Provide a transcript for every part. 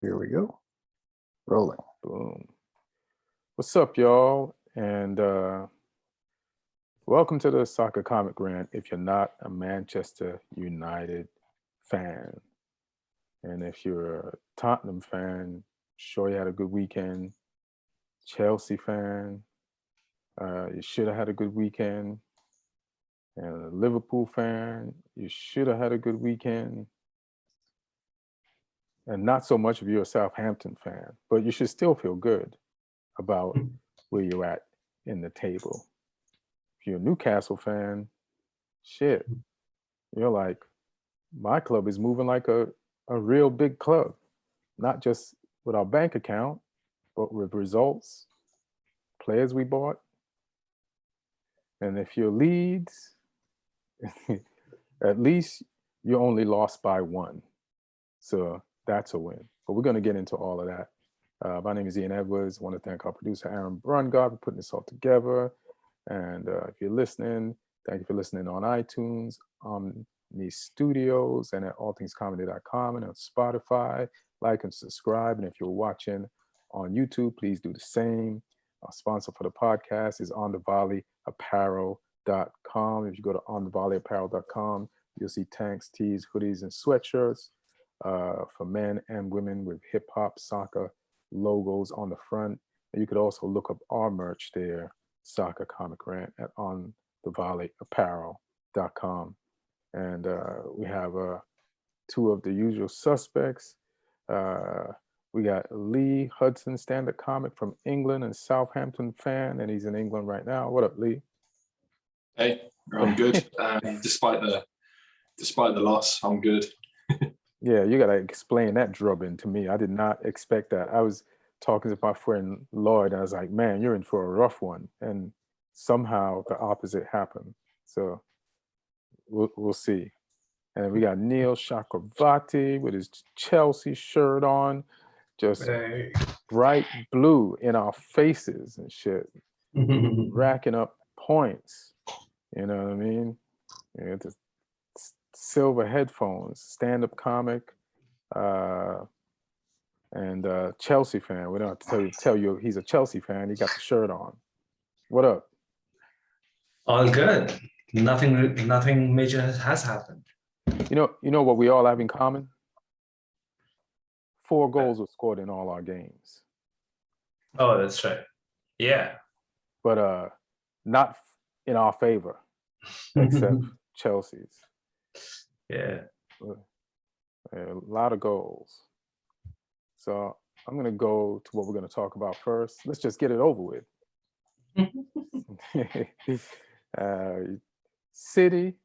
Here we go. Rolling. Boom. What's up, y'all? And welcome to the Soccer Comic Rant if you're not a Manchester United fan. And if you're a Tottenham fan, sure you had a good weekend. Chelsea fan, you should have had a good weekend. And a Liverpool fan, you should have had a good weekend. And not so much if you're a Southampton fan, but you should still feel good about where you're at in the table. If you're a Newcastle fan, shit, you're like, my club is moving like a real big club, not just with our bank account, but with results, players we bought. And if you're Leeds, at least you only lost by one. So that's a win. But we're going to get into all of that. My name is Ian Edwards. I want to thank our producer, Aaron Brungardt, for putting this all together. And if you're listening, thank you for listening on iTunes, on the studios, and at allthingscomedy.com and on Spotify. Like and subscribe. And if you're watching on YouTube, please do the same. Our sponsor for the podcast is onthevolleyapparel.com. If you go to onthevolleyapparel.com, you'll see tanks, tees, hoodies, and sweatshirts for men and women with hip hop, soccer logos on the front. And you could also look up our merch there, Soccer Comic Rant, at onthevolleyapparel.com. And we have two of the usual suspects. We got Lee Hudson, stand-up comic from England and Southampton fan, and he's in England right now. What up, Lee? Hey, I'm good. Despite the loss, I'm good. Yeah, you gotta explain that drubbing to me. I did not expect that. I was talking to my friend Lloyd, and I was like, "Man, you're in for a rough one." And somehow the opposite happened. So we'll see. And we got Neil Chakravarty with his Chelsea shirt on, just bright blue in our faces and shit, racking up points. You know what I mean? Yeah, the silver headphones, stand-up comic, and Chelsea fan. We don't have to tell you he's a Chelsea fan. He got the shirt on. What up? All good. Nothing major has happened. You know what we all have in common? 4 goals were scored in all our games. Oh, that's right. Yeah. But not in our favor, except Chelsea's. Yeah. A lot of goals. So I'm going to go to what we're going to talk about first. Let's just get it over with. Man City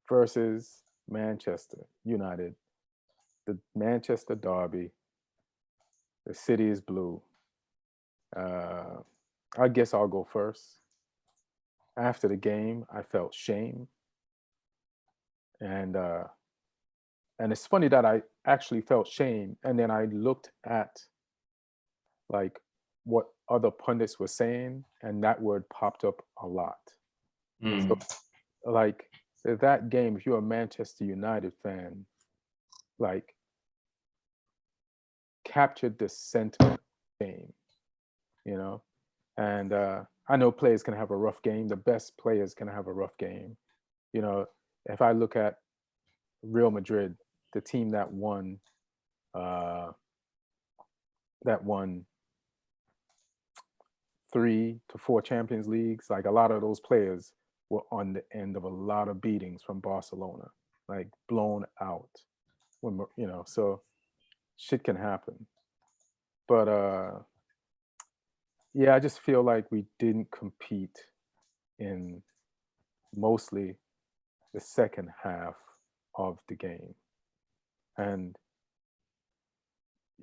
versus Manchester United. The Manchester derby. The city is blue. I guess I'll go first. After the game, I felt shame. And it's funny that I actually felt shame, and then I looked at like what other pundits were saying, and that word popped up a lot. So, like that game, if you're a Manchester United fan, like captured the sentiment of the game, you know. And I know players can have a rough game. The best players can have a rough game. You know, if I look at Real Madrid, the team that won 3 to 4 Champions Leagues, like a lot of those players were on the end of a lot of beatings from Barcelona, like blown out. When you know, so shit can happen. But yeah, I just feel like we didn't compete in mostly the second half of the game. And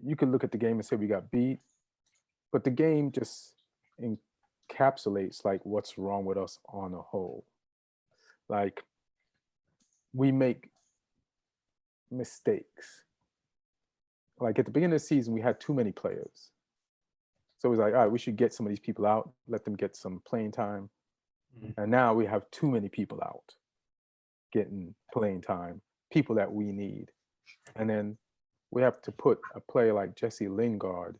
you could look at the game and say we got beat, but the game just encapsulates like what's wrong with us on a whole. Like we make mistakes. Like at the beginning of the season, we had too many players. So it was like, all right, we should get some of these people out, let them get some playing time. And now we have too many people out getting playing time, people that we need. And then we have to put a player like Jesse Lingard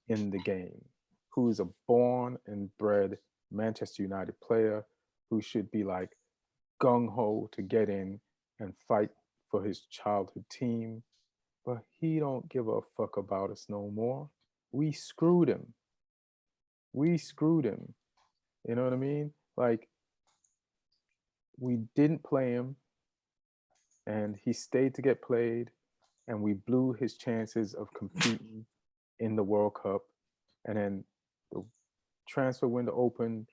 in the game, who is a born and bred Manchester United player who should be like gung-ho to get in and fight for his childhood team. But he don't give a fuck about us no more. We screwed him. We screwed him. You know what I mean? Like, we didn't play him, and he stayed to get played, and we blew his chances of competing in the World Cup. And then the transfer window opened,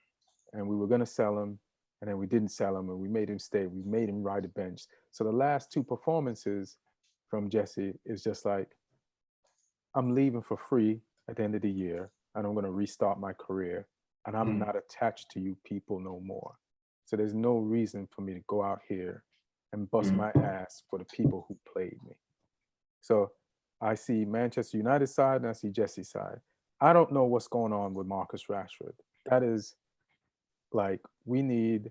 and we were going to sell him, and then we didn't sell him, and we made him stay. We made him ride the bench. So the last two performances from Jesse is just like, I'm leaving for free at the end of the year, and I'm going to restart my career, and I'm not attached to you people no more. So there's no reason for me to go out here and bust my ass for the people who played me. So I see Manchester United side and I see Jesse's side. I don't know what's going on with Marcus Rashford. That is like, we need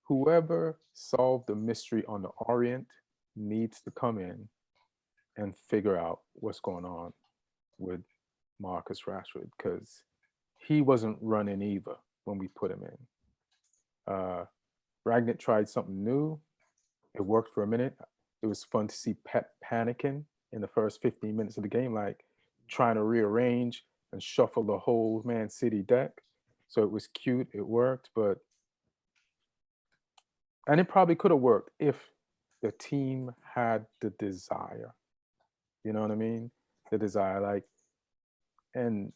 whoever solved the mystery on the Orient needs to come in and figure out what's going on with Marcus Rashford, because he wasn't running either when we put him in. Ragnick tried something new. It worked for a minute. It was fun to see Pep panicking in the first 15 minutes of the game, like trying to rearrange and shuffle the whole Man City deck. So it was cute. It worked, and it probably could have worked if the team had the desire. You know what I mean? The desire, like, and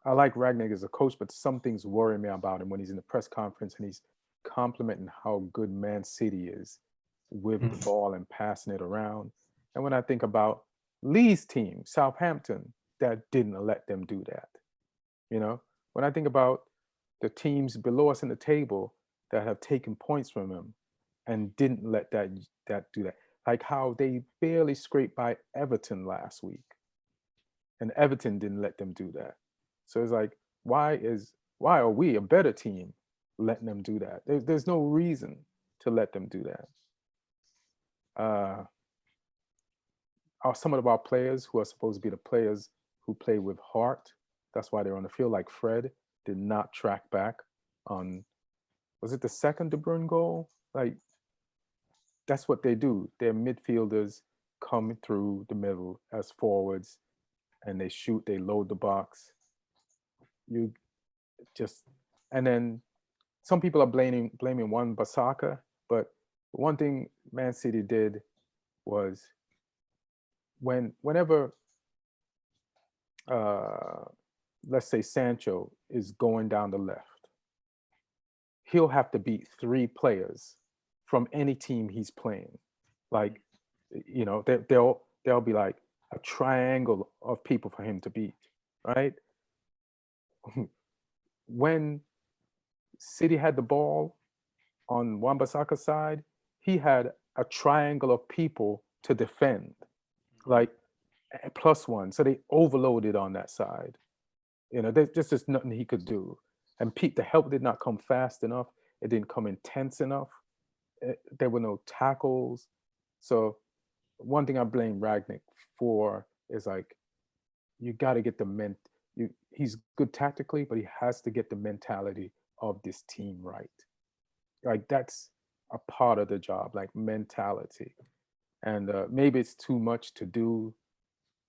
I like Ragnick as a coach, but some things worry me about him when he's in the press conference and he's complimenting how good Man City is with the ball and passing it around. And when I think about Leeds' team, Southampton, that didn't let them do that. You know, when I think about the teams below us in the table that have taken points from him and didn't let that do that, like how they barely scraped by Everton last week, and Everton didn't let them do that. So it's like, why are we, a better team, letting them do that? There's no reason to let them do that. Some of our players who are supposed to be the players who play with heart, that's why they're on the field, like Fred, did not track back on, was it the second De Bruyne goal? Like, that's what they do. They're midfielders coming through the middle as forwards, and they shoot, they load the box. And then some people are blaming Wan-Bissaka, but one thing Man City did was whenever let's say Sancho is going down the left, he'll have to beat 3 players from any team he's playing. Like, you know, there'll be like a triangle of people for him to beat, right? When City had the ball on Wan-Bissaka's side, he had a triangle of people to defend, like +1. So they overloaded on that side. You know, there's just nothing he could do. And the help did not come fast enough. It didn't come intense enough. There were no tackles. So one thing I blame Ragnick for is like, you got to get he's good tactically, but he has to get the mentality of this team right. Like, that's a part of the job, like mentality. And maybe it's too much to do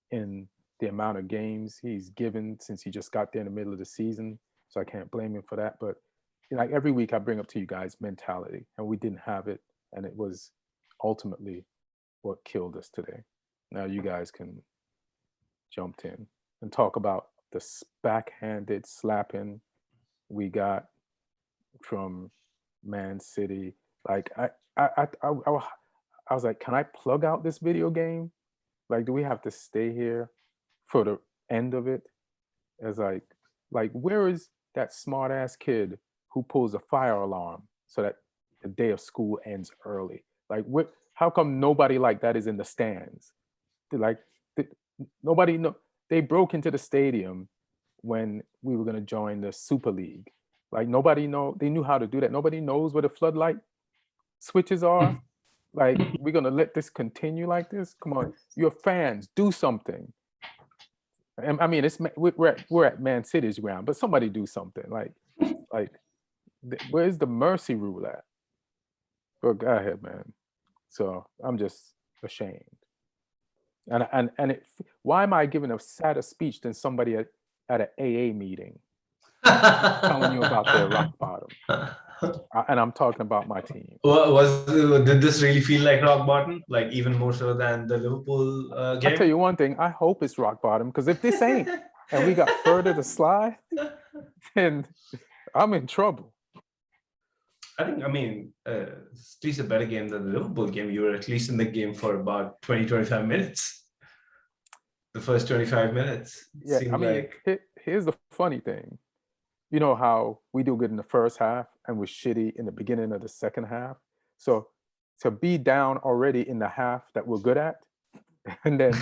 in the amount of games he's given since he just got there in the middle of the season. So I can't blame him for that. But like every week I bring up to you guys mentality, and we didn't have it. And it was ultimately what killed us today. Now you guys can jump in and talk about the backhanded slapping we got from Man City. Like I was like, can I plug out this video game? Like, do we have to stay here for the end of it? As like where is that smart ass kid who pulls a fire alarm so that the day of school ends early? Like, how come nobody like that is in the stands? Nobody know. They broke into the stadium when we were going to join the Super League. Like, they knew how to do that. Nobody knows where the floodlight switches are. Like, we're gonna let this continue like this? Come on, you're fans, do something. I mean, we're at Man City's ground, but somebody do something. Like where's the mercy rule at? But go ahead, man. So I'm just ashamed. And why am I giving a sadder speech than somebody at an AA meeting telling you about their rock bottom? And I'm talking about my team. Did this really feel like rock bottom? Like even more so than the Liverpool game? I'll tell you one thing. I hope it's rock bottom, because if this ain't, and we got further to slide, then I'm in trouble. I mean, at least a better game than the Liverpool game. You were at least in the game for about 20, 25 minutes. The first 25 minutes. Yeah, I mean, here's the funny thing. You know how we do good in the first half and we're shitty in the beginning of the second half? So to be down already in the half that we're good at, and then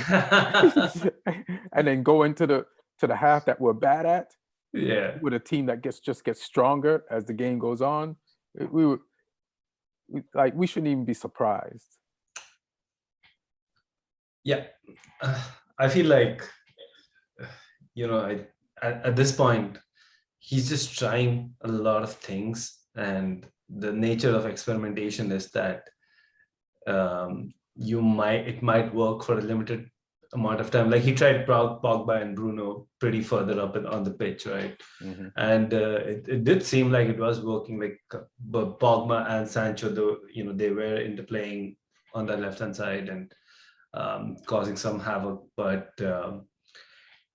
and then go into the half that we're bad at, yeah, with a team that just gets stronger as the game goes on, we shouldn't even be surprised. Yeah, I feel like, at this point, he's just trying a lot of things, and the nature of experimentation is that it might work for a limited amount of time. Like he tried Pogba and Bruno pretty further up on the pitch, right? Mm-hmm. And it did seem like it was working. Like Pogba and Sancho, though, they were interplaying on the left hand side and causing some havoc, but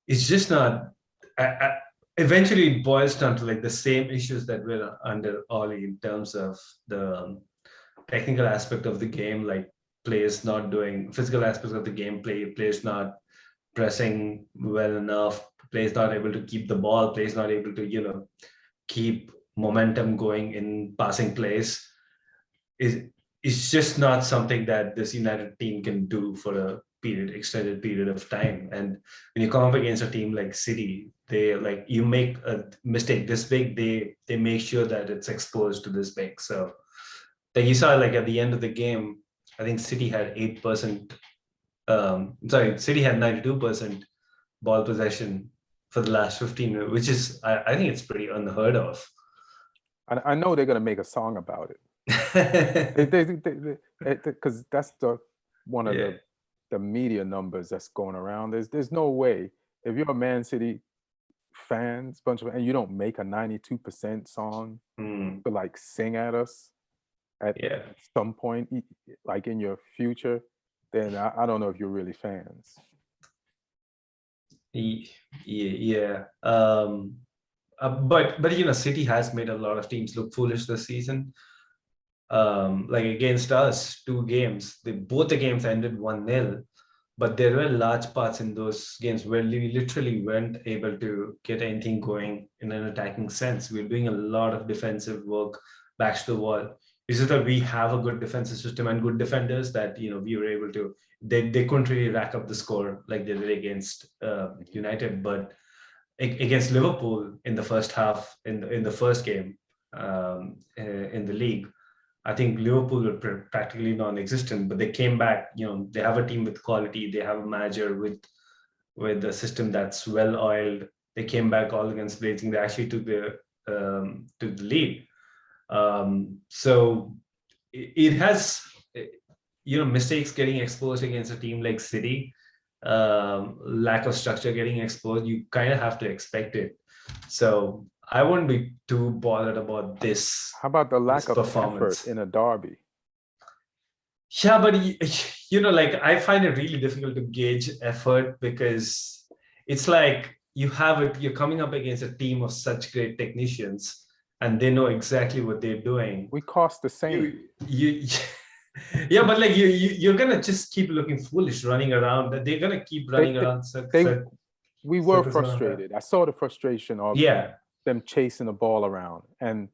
it's just not. Eventually, it boils down to like the same issues that were under Oli in terms of the technical aspect of the game, like players not doing physical aspects of the game, players not pressing well enough, players not able to keep the ball, players not able to keep momentum going in passing plays. It's just not something that this United team can do for a extended period of time. And when you come up against a team like City, you make a mistake this big, they make sure that it's exposed to this big. So like you saw, like at the end of the game, I think City had 8%. City had 92% ball possession for the last 15 minutes, which is, I think it's pretty unheard of. I know they're gonna make a song about it, because that's one of the media numbers that's going around. There's no way, if you're a Man City fans, and you don't make a 92% song to like sing at us at some point, like in your future, then I don't know if you're really fans. Yeah. But City has made a lot of teams look foolish this season. Like against us, 2 games, both the games ended 1-0, but there were large parts in those games where we literally weren't able to get anything going in an attacking sense. We were doing a lot of defensive work, backs to the wall. It's just that we have a good defensive system and good defenders that we were able to. They couldn't really rack up the score like they did against United, but against Liverpool in the first half, in the first game in the league, I think Liverpool were practically non-existent, but they came back. They have a team with quality. They have a manager with a system that's well-oiled. They came back all against blazing. They actually took the lead. So it has, mistakes getting exposed against a team like City, lack of structure getting exposed. You kind of have to expect it. So I wouldn't be too bothered about this. How about the lack of performance effort in a derby? Yeah, but I find it really difficult to gauge effort, because it's like you're coming up against a team of such great technicians, and they know exactly what they're doing. We cost the same. Yeah, but like you're gonna just keep looking foolish running around. They're gonna keep running around. We were frustrated. I saw the frustration of them chasing the ball around. And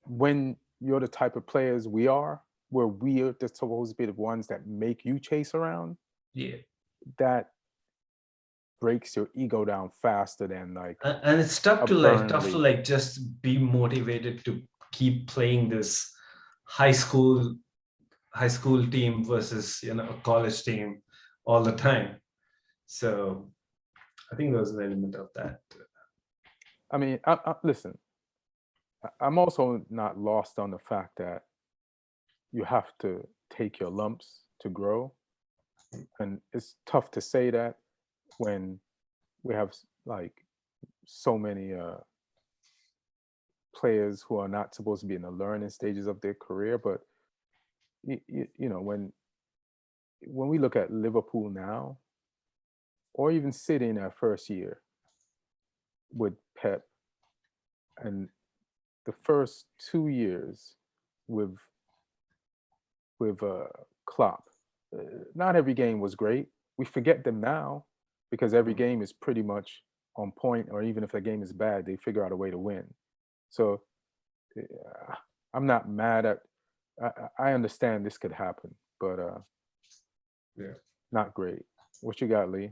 when you're the type of players we are, where we are supposed to be the ones that make you chase around, that breaks your ego down faster than like. And it's tough to just be motivated to keep playing this high school high school team versus a college team all the time. So I think there was an element of that. I mean, listen, I'm also not lost on the fact that you have to take your lumps to grow. And it's tough to say that when we have like so many players who are not supposed to be in the learning stages of their career. But when we look at Liverpool now, or even City in their first year with Pep, and the first 2 years with Klopp, not every game was great. We forget them now because every game is pretty much on point, or even if the game is bad, they figure out a way to win. So I'm not mad at. I understand this could happen, but not great. What you got, Lee?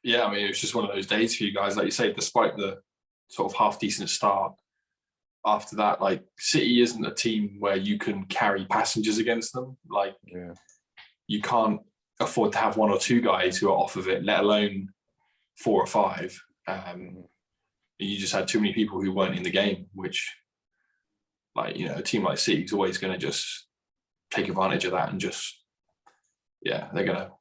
Yeah, I mean, it was just one of those days for you guys, like you say. Despite the sort of half decent start, after that, like City isn't a team where you can carry passengers against them. Like, you can't afford to have one or two guys who are off of it, let alone 4 or 5. You just had too many people who weren't in the game, which, like, a team like City is always going to just take advantage of that and just, they're going to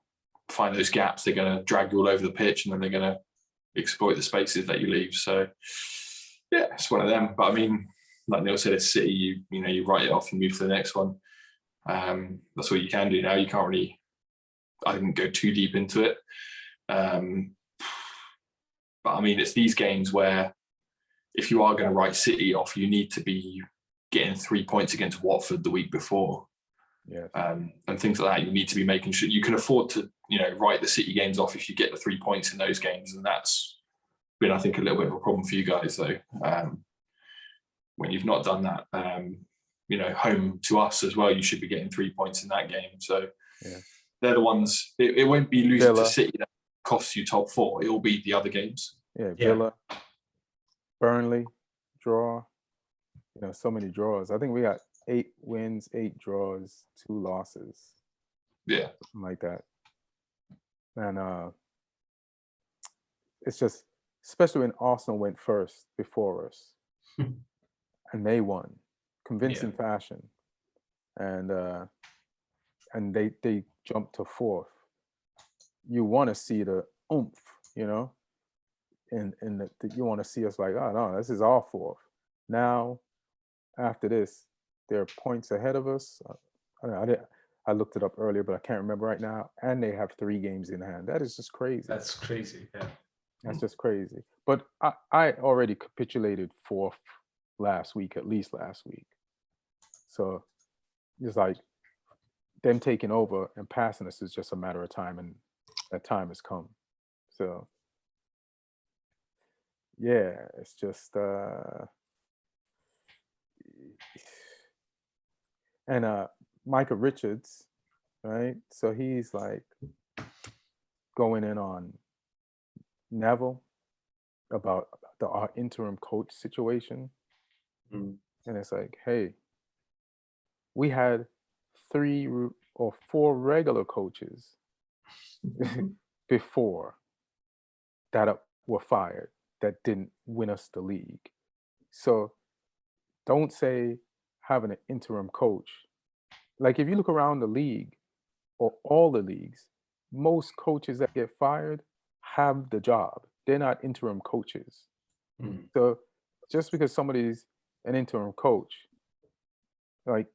find those gaps. They're going to drag you all over the pitch, and then they're going to exploit the spaces that you leave. So, it's one of them. But I mean, like Neil said, it's City. You write it off and move to the next one. That's what you can do now. You can't really, I didn't go too deep into it. But I mean, it's these games where if you are going to write City off, you need to be getting 3 points against Watford the week before. And things like that. You need to be making sure you can afford to, write the City games off if you get the 3 points in those games. And that's been, I think, a little bit of a problem for you guys, though. When you've not done that, home to us as well, you should be getting 3 points in that game. So they're the ones. It won't be losing to City that costs you top 4. It will be the other games. Villa, Burnley, draw. So many draws. I think we got 8 wins, 8 draws, 2 losses. Yeah, something like that. And it's just, especially when Arsenal went first before us, and they won, convincing fashion, and they jumped to 4th. You want to see the oomph, and you want to see us like, oh no, this is our 4th. Now, after this, they're points ahead of us. I looked it up earlier, but I can't remember right now. And they have 3 games in hand. That is just crazy. That's crazy. Yeah. That's just crazy. But I already capitulated 4th at least last week. So it's like them taking over and passing us is just a matter of time, and that time has come. So it's just and Micah Richards, right? So he's like going in on Neville about our interim coach situation. And it's like, hey, we had 3 or 4 regular coaches before that were fired that didn't win us the league. So don't say having an interim coach. Like, if you look around the league or all the leagues, most coaches that get fired have the job. They're not interim coaches. So just because somebody's an interim coach, like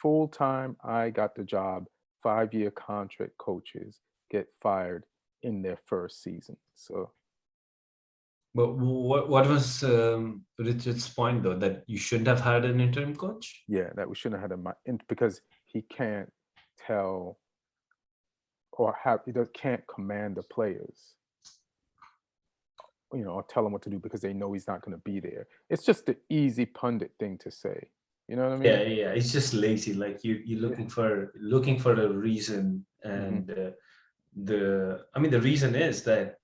full time, I got the job, 5-year contract coaches get fired in their first season. So, but what was Richard's point, though, that you shouldn't have had an interim coach? Yeah, that we shouldn't have had because he can't tell or can't command the players, or tell them what to do because they know he's not going to be there. It's just the easy pundit thing to say. You know what I mean? Yeah. It's just lazy. Like you're looking for a reason, and the reason is that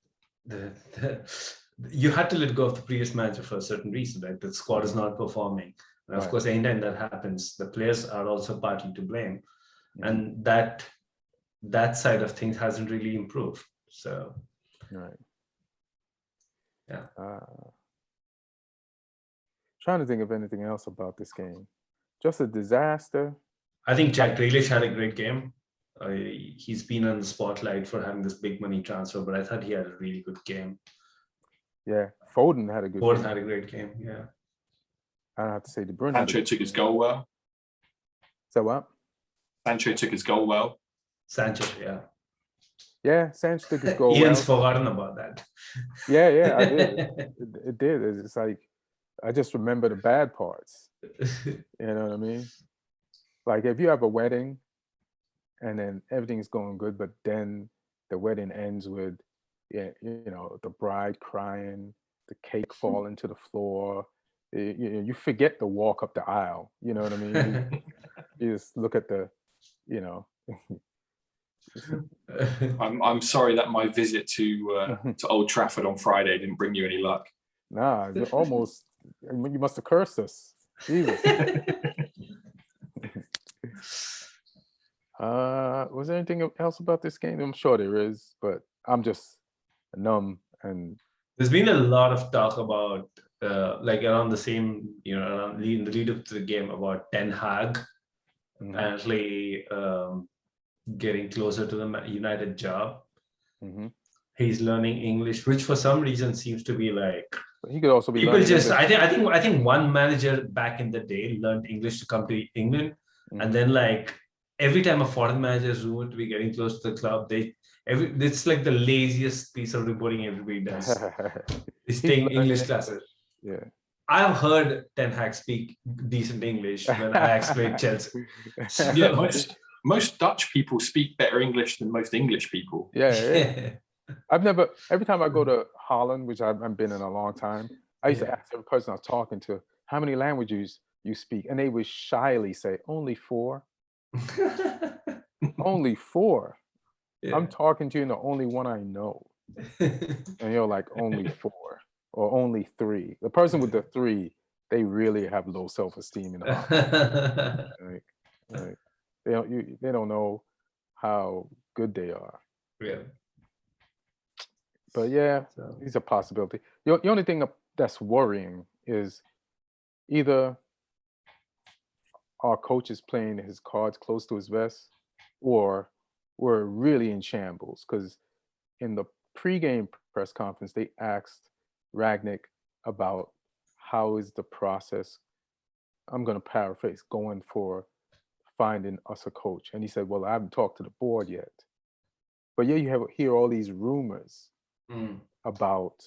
you had to let go of the previous manager for a certain reason, right? The squad is not performing. And of Right. course, anytime that happens, the players are also partly to blame. Mhm. And that side of things hasn't really improved. So Right. yeah. Trying to think of anything else about this game. Just a disaster. I think Jack Grealish had a great game. He's been on the spotlight for having this big money transfer, but I thought he had a really good game. Yeah, Foden had a good Ford game. had a great game. Yeah. I don't have to say De Bruyne had a Sancho took his goal well. So what? Sancho took his goal well. Sancho, yeah. Yeah, Sancho took his goal Ian's well. forgotten about that. Yeah, I did. It did. It's like I just remember the bad parts. You know what I mean? Like if you have a wedding and then everything's going good, but then the wedding ends with, the bride crying, the cake falling to the floor. You forget to walk up the aisle. You know what I mean? You just look at the, I'm sorry that my visit to Old Trafford on Friday didn't bring you any luck. Nah, you almost, you must have cursed us. Jesus. Was there anything else about this game? I'm sure there is, but I'm just numb. And there's been a lot of talk about like around the same, around in the lead up to the game about Ten Hag apparently getting closer to the United job. He's learning English, which for some reason seems to be like he could also be people learning just. English. I think one manager back in the day learned English to come to England, and then like every time a foreign manager is rumored to be getting close to the club, it's like the laziest piece of reporting everybody does. Is taking English classes. Yeah. I've heard Ten Hag speak decent English when Ajax played Chelsea. Yeah, most Dutch people speak better English than most English people. Yeah. Every time I go to Holland, which I've been in a long time, I used to ask every person I was talking to, how many languages you speak? And they would shyly say, only 4. Only 4. Yeah. I'm talking to you and the only one I know. And you're like, only 4 or only 3. The person with the 3, they really have low self-esteem in the Holland. Like, they don't know how good they are. Yeah. But yeah, it's a possibility. The only thing that's worrying is either our coach is playing his cards close to his vest, or we're really in shambles. Because in the pregame press conference, they asked Ragnick about how is the process, I'm going to paraphrase, going for finding us a coach. And he said, well, I haven't talked to the board yet. But yeah, you hear all these rumors about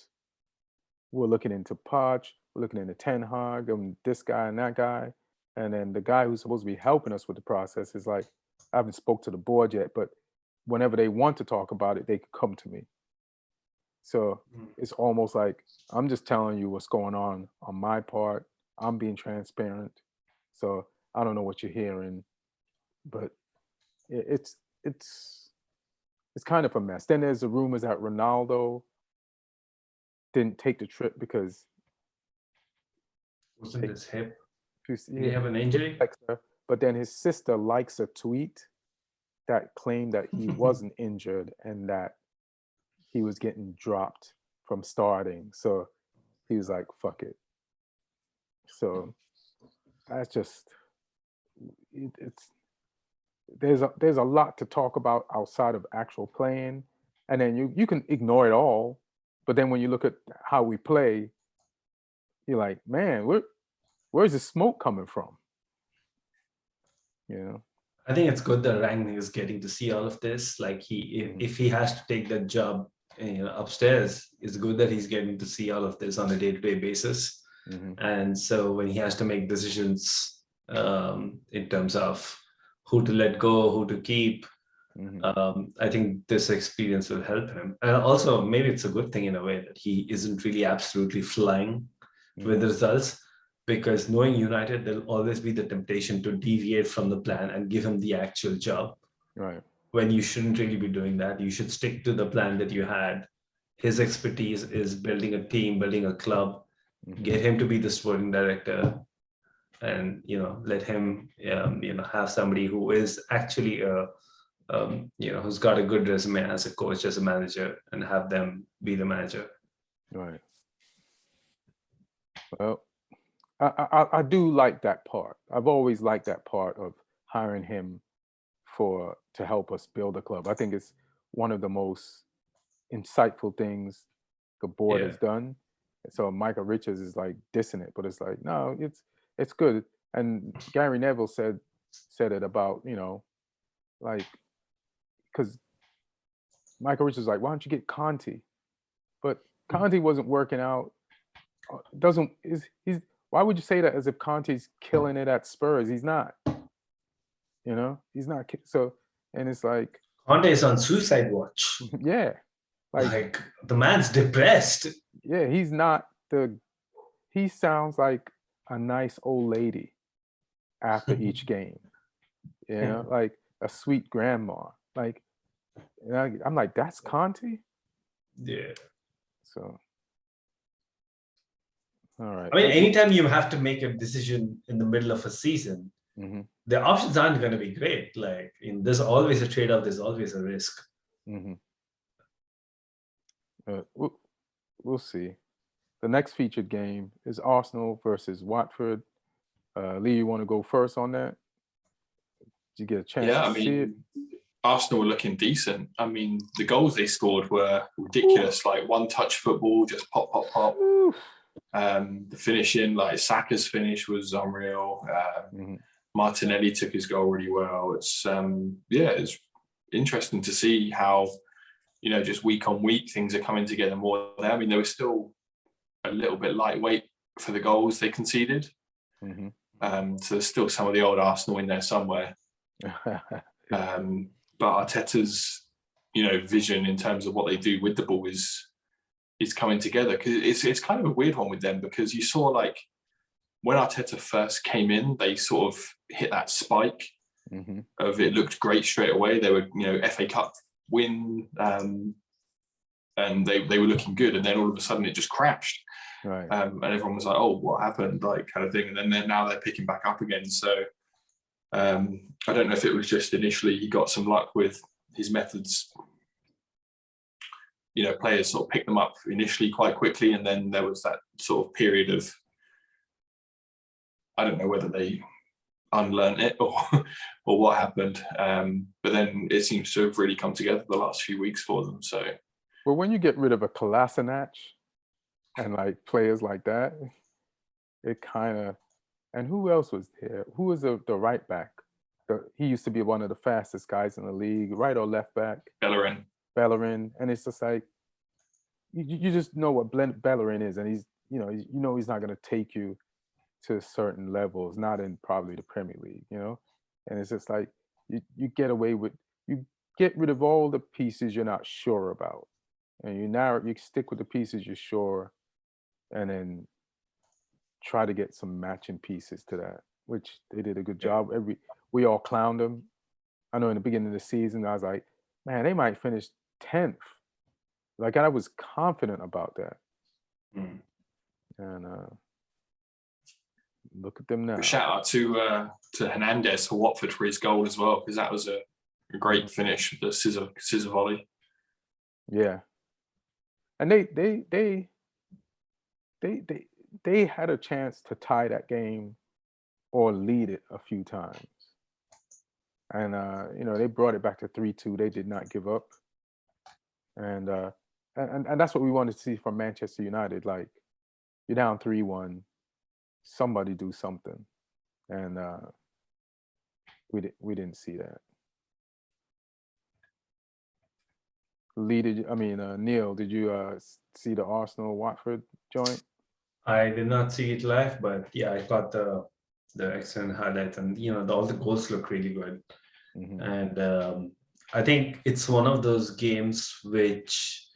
we're looking into Poch, we're looking into Ten Hag, and this guy and that guy. And then the guy who's supposed to be helping us with the process is like, I haven't spoke to the board yet, but whenever they want to talk about it, they could come to me. So it's almost like I'm just telling you what's going on my part. I'm being transparent. So I don't know what you're hearing, but it's kind of a mess. Then there's the rumors that Ronaldo didn't take the trip because wasn't his hip. Did he have an injury? But then his sister likes a tweet that claimed that he wasn't injured and that he was getting dropped from starting. So he was like, fuck it. So that's just, there's a lot to talk about outside of actual playing. And then you can ignore it all. But then when you look at how we play, you're like, man, where's the smoke coming from? I think it's good that Rangnick is getting to see all of this. Like if he has to take that job upstairs, it's good that he's getting to see all of this on a day-to-day basis. And so when he has to make decisions in terms of who to let go, who to keep, I think this experience will help him. And also maybe it's a good thing in a way that he isn't really absolutely flying with the results. Because knowing United, there'll always be the temptation to deviate from the plan and give him the actual job. Right. When you shouldn't really be doing that. You should stick to the plan that you had. His expertise is building a team, building a club. Get him to be the sporting director. and let him have somebody who is actually who's got a good resume as a coach, as a manager, and have them be the manager. Right. Well, I do like that part. I've always liked that part of hiring him to help us build a club. I think it's one of the most insightful things the board has done. So Michael Richards is like dissing it, but it's like, no, it's good. And Gary Neville said it about, like, because Michael Richards was like, why don't you get Conte? But Conte wasn't working out. Why would you say that as if Conte's killing it at Spurs? He's not. He's not. So, and it's like Conte is on suicide watch. Yeah, like the man's depressed. Yeah, he's not he sounds like a nice old lady after each game. Like a sweet grandma. Like, I'm like, that's Conte? Yeah. So, all right. I mean, anytime you have to make a decision in the middle of a season, the options aren't going to be great. Like, there's always a trade-off. There's always a risk. We'll see. The next featured game is Arsenal versus Watford. Lee, you want to go first on that? Did you get a chance to see it? Arsenal were looking decent. I mean, the goals they scored were ridiculous. Like one-touch football, just pop, pop, pop. The finishing, like Saka's finish was unreal. Martinelli took his goal really well. It's it's interesting to see how, just week on week things are coming together more there. I mean, they were still a little bit lightweight for the goals they conceded. So there's still some of the old Arsenal in there somewhere. But Arteta's, vision in terms of what they do with the ball is coming together, because it's kind of a weird one with them, because you saw, like, when Arteta first came in, they sort of hit that spike of it looked great straight away. They were, FA Cup win, and they were looking good, and then all of a sudden it just crashed. Right. And everyone was like, "Oh, what happened?" Like, kind of thing. And then now they're picking back up again. So I don't know if it was just initially he got some luck with his methods. Players sort of picked them up initially quite quickly, and then there was that sort of period of, I don't know whether they unlearned it or what happened. But then it seems to have really come together the last few weeks for them. So, well, when you get rid of a Kolasinac and like players like that, it kind of, and who else was there? Who was the right back? He used to be one of the fastest guys in the league, right or left back? Bellerin, and it's just like you just know what Bellerin is, and he's he's not going to take you to certain levels, not in probably the Premier League, and it's just like you get rid of all the pieces you're not sure about, and you stick with the pieces you're sure, and then try to get some matching pieces to that, which they did a good job. We all clowned them. I know in the beginning of the season, I was like, man, they might finish 10th. Like, I was confident about that. And look at them now. Shout out to Hernandez for Watford for his goal as well, because that was a great finish with the scissor volley. Yeah. And they had a chance to tie that game or lead it a few times. And they brought it back to 3-2. They did not give up. And that's what we wanted to see from Manchester United. Like, you're down 3-1, somebody do something. And we didn't see that. Neil, did you see the Arsenal Watford joint? I did not see it live, but yeah, I got the excellent highlights, and all the goals look really good. And I think it's one of those games which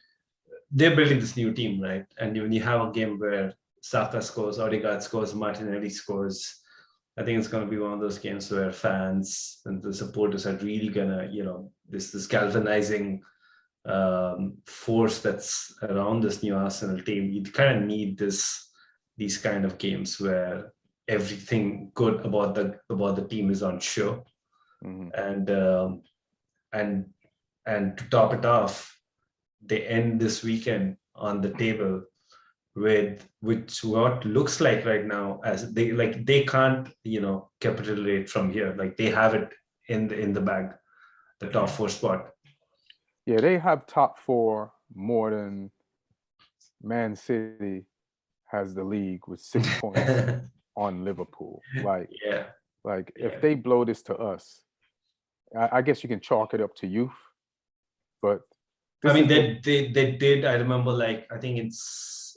they're building this new team, right? And when you have a game where Saka scores, Odegaard scores, Martinelli scores, I think it's going to be one of those games where fans and the supporters are really gonna, this galvanizing force that's around this new Arsenal team. You kind of need these kind of games where everything good about the team is on show. And to top it off, they end this weekend on the table with what looks like right now as they can't capitulate from here. Like they have it in the bag, the top 4 spot. Yeah, they have top 4 more than Man City has the league with 6 points on Liverpool. Like if they blow this to us, I guess you can chalk it up to youth. But I mean, they did. I remember, like, I think it's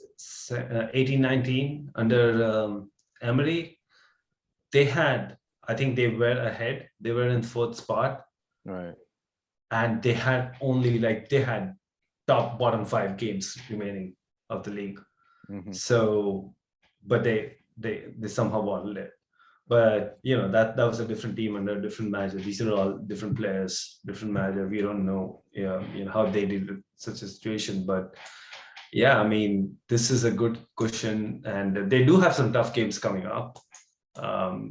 18-19 under Emery. They had, I think they were ahead. They were in 4th spot. Right. And they had only, like, they had bottom 5 games remaining of the league. So, but they somehow bottled it. But that was a different team under a different manager. These are all different players, different manager. We don't know, how they did with such a situation. But yeah, I mean, this is a good cushion, and they do have some tough games coming up.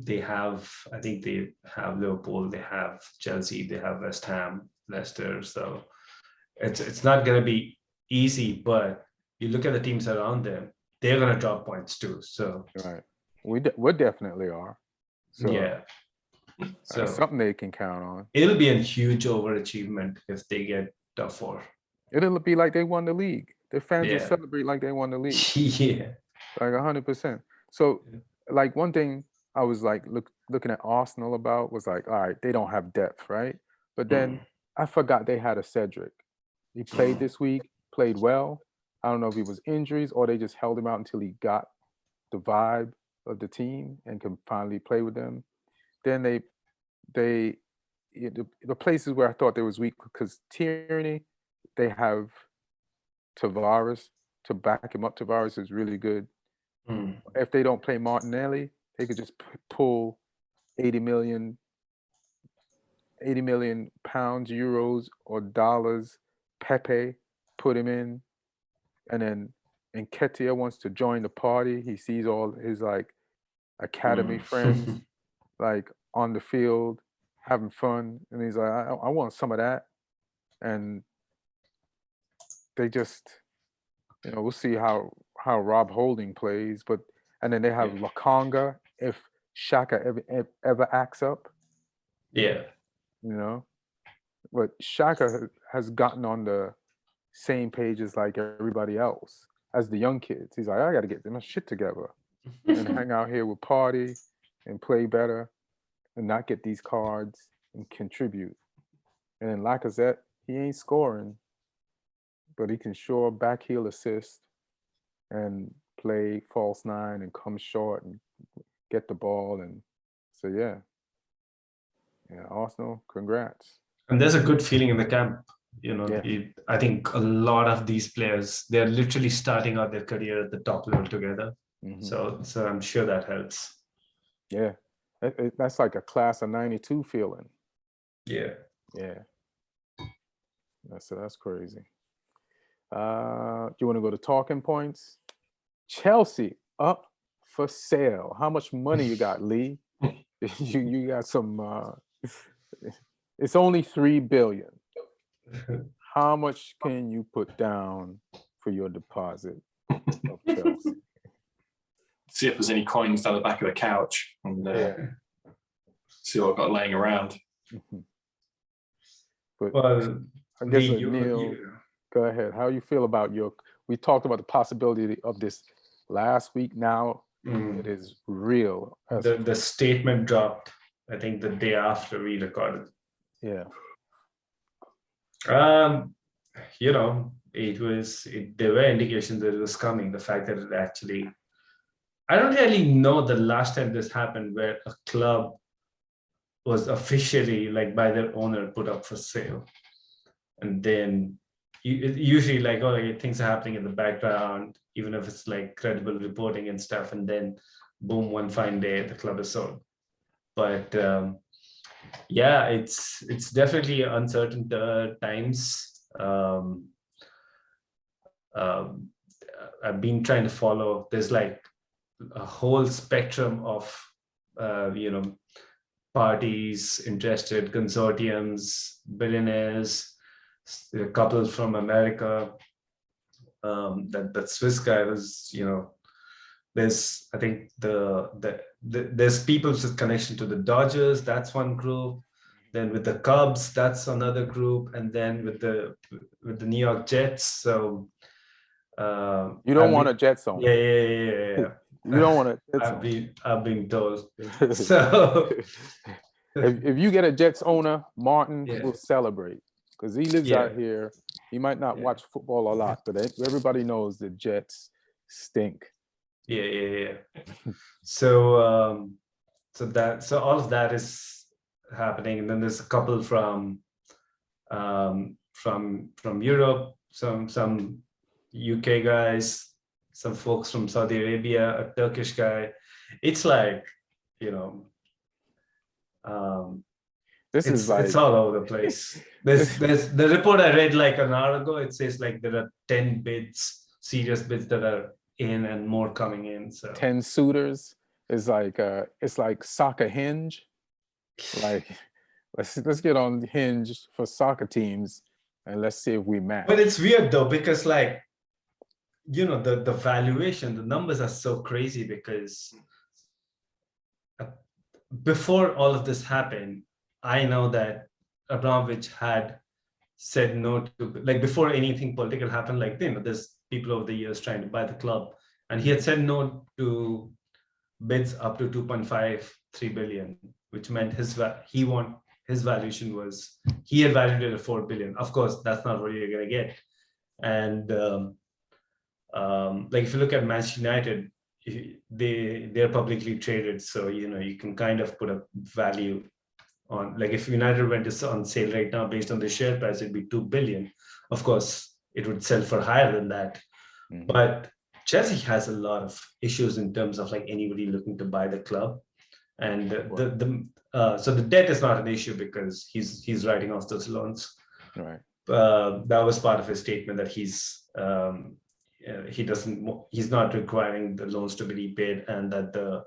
They have Liverpool, they have Chelsea, they have West Ham, Leicester. So it's not going to be easy. But you look at the teams around them, they're going to drop points too. So right, we definitely are. So, yeah, so something they can count on. It'll be a huge overachievement if they get top 4. It'll be like they won the league. Their fans will celebrate like they won the league. Yeah, like 100%. So, like one thing I was like looking at Arsenal about was like, all right, they don't have depth, right? But then I forgot they had a Cedric. He played this week, played well. I don't know if it was injuries or they just held him out until he got the vibe of the team and can finally play with them. Then the places where I thought they was weak, because Tierney, they have Tavares to back him up. Tavares is really good. If they don't play Martinelli, they could just pull 80 million pounds, euros, or dollars. Pepe, put him in, and then Nketiah wants to join the party. He sees all his like academy friends like on the field having fun, and he's like, I want some of that. And they just, we'll see how Rob Holding plays, and then they have Lokonga if Xhaka ever acts up. Yeah. But Xhaka has gotten on the same page as like everybody else, as the young kids. He's like, I got to get my shit together and hang out here with Party and play better and not get these cards and contribute. And then Lacazette, he ain't scoring, but he can sure backheel assist and play false 9 and come short and get the ball. And so, yeah, Arsenal, congrats. And there's a good feeling in the camp. I think a lot of these players, they're literally starting out their career at the top level together. So I'm sure that helps. Yeah, that's like a class of 92 feeling. Yeah. That's crazy. Do you want to go to talking points? Chelsea up for sale. How much money you got, Lee? you got some. It's only $3 billion. How much can you put down for your deposit of Chelsea? See if there's any coins down the back of the couch and see what I've got laying around. But well, I guess Neil, go ahead. How you feel about we talked about the possibility of this last week. Now it is real. The statement dropped, I think, the day after we recorded. Yeah. There were indications that it was coming. The fact that it actually, I don't really know the last time this happened where a club was officially, like, by their owner put up for sale. And then usually things are happening in the background, even if it's like credible reporting and stuff. And then boom, one fine day, the club is sold. But it's definitely uncertain times. I've been trying to follow. There's like a whole spectrum of parties interested, consortiums, billionaires, couples from America. That Swiss guy was, there's, I think there's people with connection to the Dodgers. That's one group. Then with the Cubs, that's another group, and then with the New York Jets. So you don't want a Jets owner. Yeah. You don't want a Jets owner. I've been told. So if you get a Jets owner, Martin will celebrate because he lives out here. He might not watch football a lot, but everybody knows the Jets stink. Yeah. So all of that is happening, and then there's a couple from Europe, some UK guys, some folks from Saudi Arabia, a Turkish guy. It's like, it's all over the place. There's the report I read like an hour ago. It says like there are 10 serious bids that are in, and more coming in. So 10 suitors is like it's like soccer hinge. Like let's get on Hinge for soccer teams and let's see if we match. But it's weird though, because like, the valuation, the numbers are so crazy, because before all of this happened, I know that Abramovich had said no to, like, before anything political happened, like, there's people over the years trying to buy the club, and he had said no to bids up to 2.53 billion, which meant his valuation was, he had valued it at 4 billion. Of course, that's not what you're going to get. And like if you look at Manchester United, they're publicly traded, so you can kind of put a value on, like if United went on sale right now based on the share price, it'd be 2 billion. Of course, it would sell for higher than that. Mm-hmm. But Chelsea has a lot of issues in terms of like anybody looking to buy the club, and so the debt is not an issue because he's writing off those loans. Right. That was part of his statement, that he's not requiring the loans to be repaid, and that the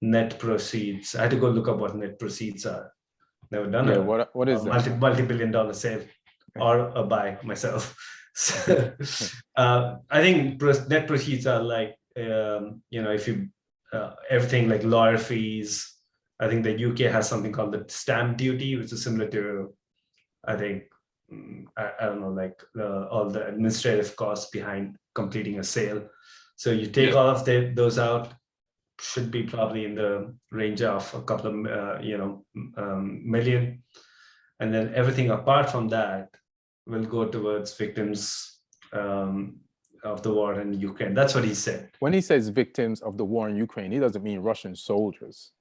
net proceeds, I had to go look up what net proceeds are. Never done it. What is that? Multi-billion-dollar sale or a buy myself. So, I think net proceeds are like, if you everything like lawyer fees. I think the UK has something called the stamp duty, which is similar to, I think, I don't know, like all the administrative costs behind completing a sale. So you take all of those out, should be probably in the range of a couple of million, and then everything apart from that will go towards victims of the war in Ukraine. That's what he said. When he says victims of the war in Ukraine, he doesn't mean Russian soldiers.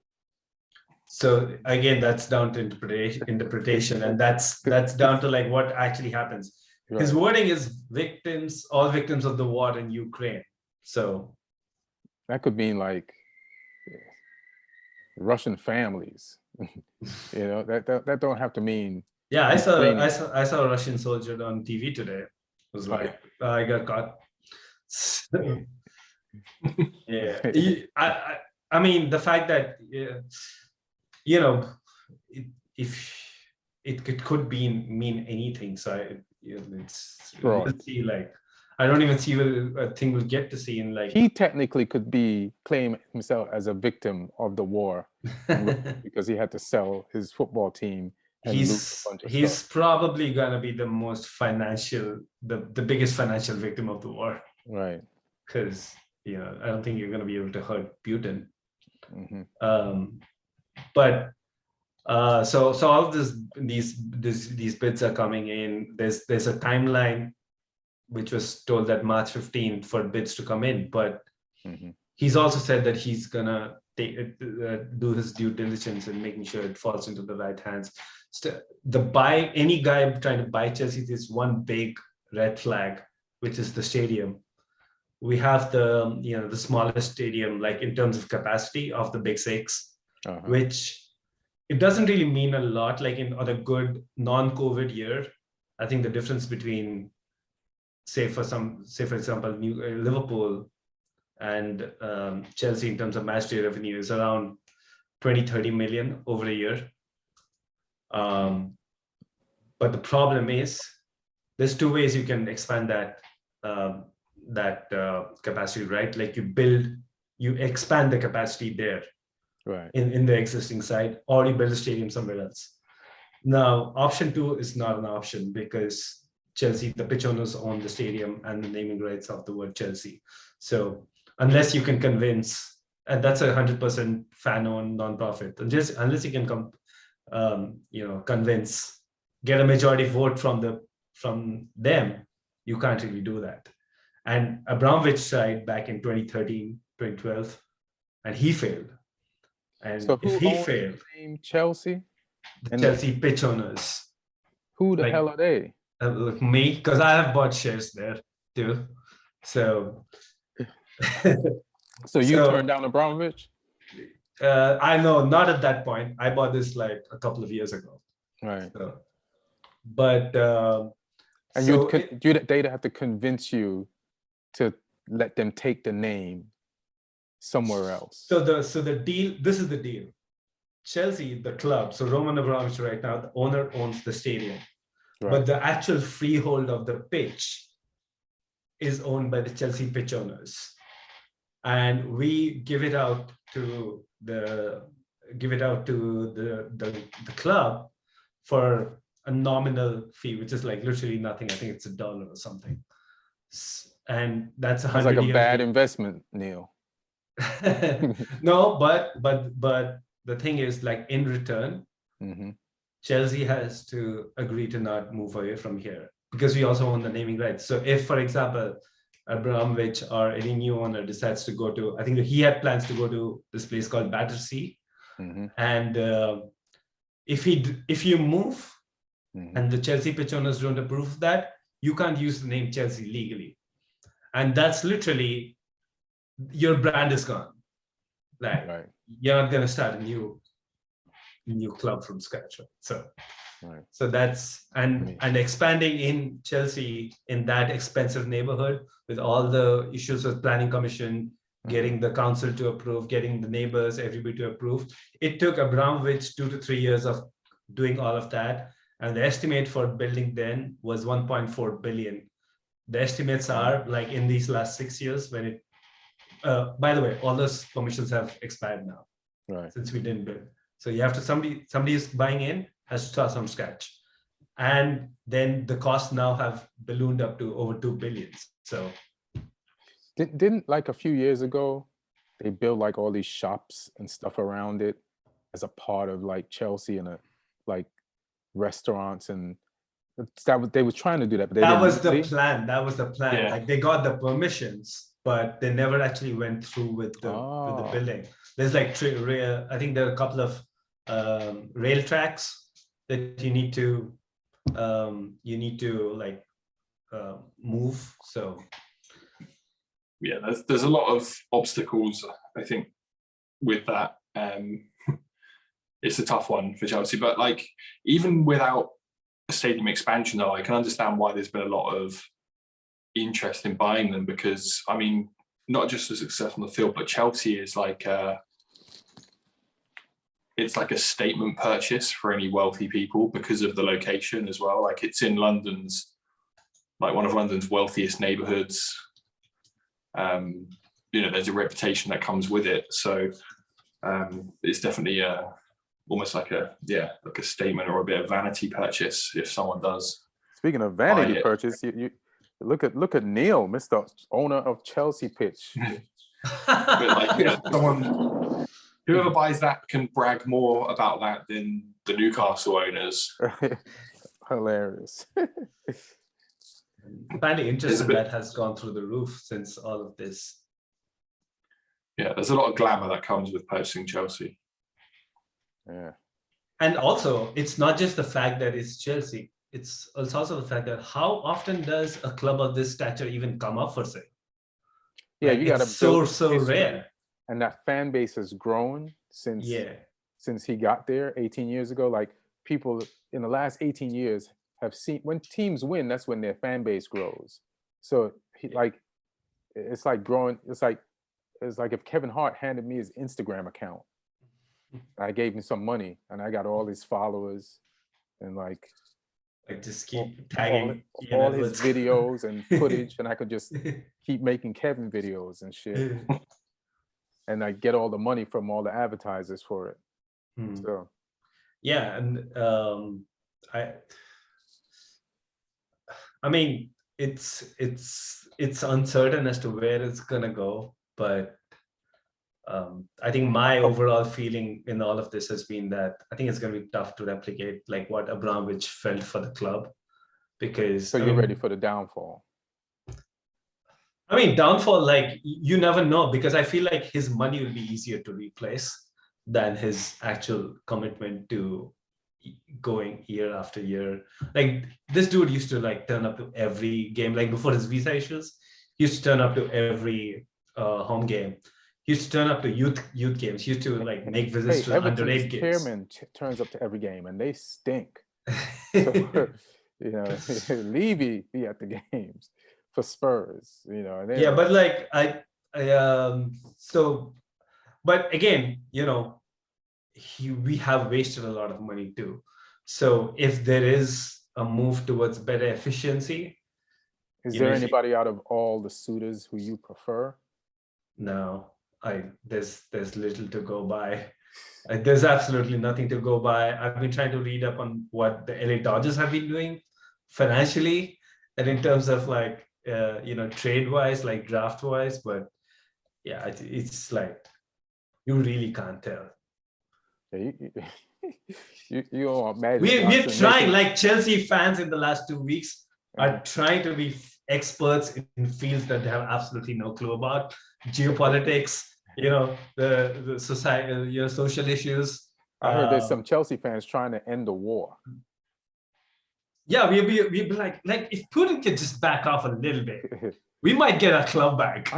So again, that's down to interpretation, and that's down to like what actually happens. Right. His wording is all victims of the war in Ukraine. So that could mean like Russian families. That don't have to mean. Yeah, I saw a Russian soldier on TV today. It was like, I got caught. Yeah, I mean the fact that. If it could mean anything. So we'll see. Like, I don't even see a thing we'll get to see in like. He technically could claim himself as a victim of the war because he had to sell his football team. And he's probably gonna be the most the biggest financial victim of the war. Right. Because I don't think you're gonna be able to hurt Putin. Mm-hmm. But so all of these bids are coming in. There's a timeline which was told that March 15th for bids to come in, but he's also said that he's gonna do his due diligence in making sure it falls into the right hands. Any guy trying to buy Chelsea, there's one big red flag, which is the stadium. We have the smallest stadium, like in terms of capacity of the big six. Which it doesn't really mean a lot. Like on a good non-COVID year, I think the difference between, say for example, Liverpool and Chelsea in terms of match day revenue is around 20-30 million over a year. But the problem is there's two ways you can expand that capacity, right? Like you expand the capacity there, right, in the existing site, or you build a stadium somewhere else. Now, option 2 is not an option because Chelsea, the pitch owners own the stadium and the naming rights of the word Chelsea. So unless you can convince, and that's 100% fan-owned non-profit, unless you can convince, get a majority vote from them, you can't really do that. And Abramovich tried back in 2013, 2012, and he failed. And so if who he owns failed, the name Chelsea? the And Chelsea pitch owners, who the like- hell are they? like me, because I have bought shares there too. So, So you So- turned down Abramovich? I know, not at that point. I bought this like a couple of years ago. Right. So, but And so they'd have to convince you to let them take the name somewhere else. So the deal, this is the deal. Chelsea, the club, so Roman Abramovich right now, the owner owns the stadium, Right. but the actual freehold of the pitch is owned by the Chelsea pitch owners. And we give it out to the club for a nominal fee, which is like literally nothing. I think it's $1 or something. And that's Sounds like a 100-year bad deal. investment, Neil. No, but the thing is, like, in return, Hmm. Chelsea has to agree to not move away from here because we also own the naming rights. So if, for example, Abramovich or any new owner decides to go to, I think he had plans to go to this place called Battersea, Hmm. and if you move Hmm. and the Chelsea pitch owners don't approve of that, you can't use the name Chelsea legally, and that's literally, your brand is gone. Like, Right. you're not going to start a new club from scratch, right? So Right. so that's and expanding in Chelsea in that expensive neighborhood with all the issues with planning commission, getting the council to approve, getting the neighbors, everybody to approve. It took Abramovich 2 to 3 years of doing all of that, and the estimate for building then was 1.4 billion. The estimates are like in these last 6 years when it. By the way, all those permissions have expired now Right. since we didn't build. So you have to somebody is buying in has to start from scratch, and then the costs now have ballooned up to over 2 billion. So Didn't like a few years ago, they built like all these shops and stuff around it as a part of like Chelsea and like restaurants, and they were trying to do that, but that was the plan. That was the plan. Yeah. Like, they got the permissions, but they never actually went through with the building. There's like I think there are a couple of rail tracks that you need to like move. So Yeah, there's a lot of obstacles, I think, with that. It's a tough one for Chelsea, but like, even without a stadium expansion, though, I can understand why there's been a lot of interest in buying them, because I mean, not just the success on the field, but Chelsea is like it's like a statement purchase for any wealthy people because of the location as well. Like, it's in London's, like, one of London's wealthiest neighborhoods. There's a reputation that comes with it. So it's definitely almost like a statement or a bit of vanity purchase if someone does. Speaking of vanity buy it. purchase, you look at Neil, Mr. Owner of Chelsea Pitch. But like, someone, whoever buys that can brag more about that than the Newcastle owners. Hilarious. apparently interest in bit- that has gone through the roof since all of this. Yeah, there's a lot of glamour that comes with purchasing Chelsea. Yeah. And also, it's not just the fact that it's Chelsea. It's also the fact that how often does a club of this stature even come up for sale? Yeah, Like, you got to it's build so history. rare. And that fan base has grown since he got there 18 years ago. Like, people in the last 18 years have seen, when teams win, that's when their fan base grows. So it's like growing. It's like it's like if Kevin Hart handed me his Instagram account, I gave him some money, and I got all his followers, and like just keep all, tagging all his videos and footage, and I could just keep making Kevin videos and shit, and I get all the money from all the advertisers for it. So yeah, and I mean, it's uncertain as to where it's gonna go, but I think my overall feeling in all of this has been that I think it's gonna be tough to replicate like what Abramovich felt for the club, because so you're ready for the downfall. I mean, downfall, like you never know, because I feel like his money will be easier to replace than his actual commitment to going year after year. Like this dude used to like turn up to every game, like before his visa issues, he used to turn up to every home game. He used to turn up to youth games. He used to like make visits to the underage games. Chairman turns up to every game and they stink. So, you know, Levy be at the games for Spurs, you know. And yeah, but like but again, you know, we have wasted a lot of money too. So if there is a move towards better efficiency, is there anybody out of all the suitors who you prefer? No, there's little to go by. There's absolutely nothing to go by. I've been trying to read up on what the LA Dodgers have been doing financially, and in terms of like you know, trade wise, like draft wise, but yeah, it's like you really can't tell. Yeah, you don't imagine. We're trying, like Chelsea fans in the last 2 weeks are trying to be experts in fields that they have absolutely no clue about, geopolitics, you know, the society, you know, social issues. I heard there's some Chelsea fans trying to end the war. Yeah, we'd be like if Putin could just back off a little bit, we might get our club back.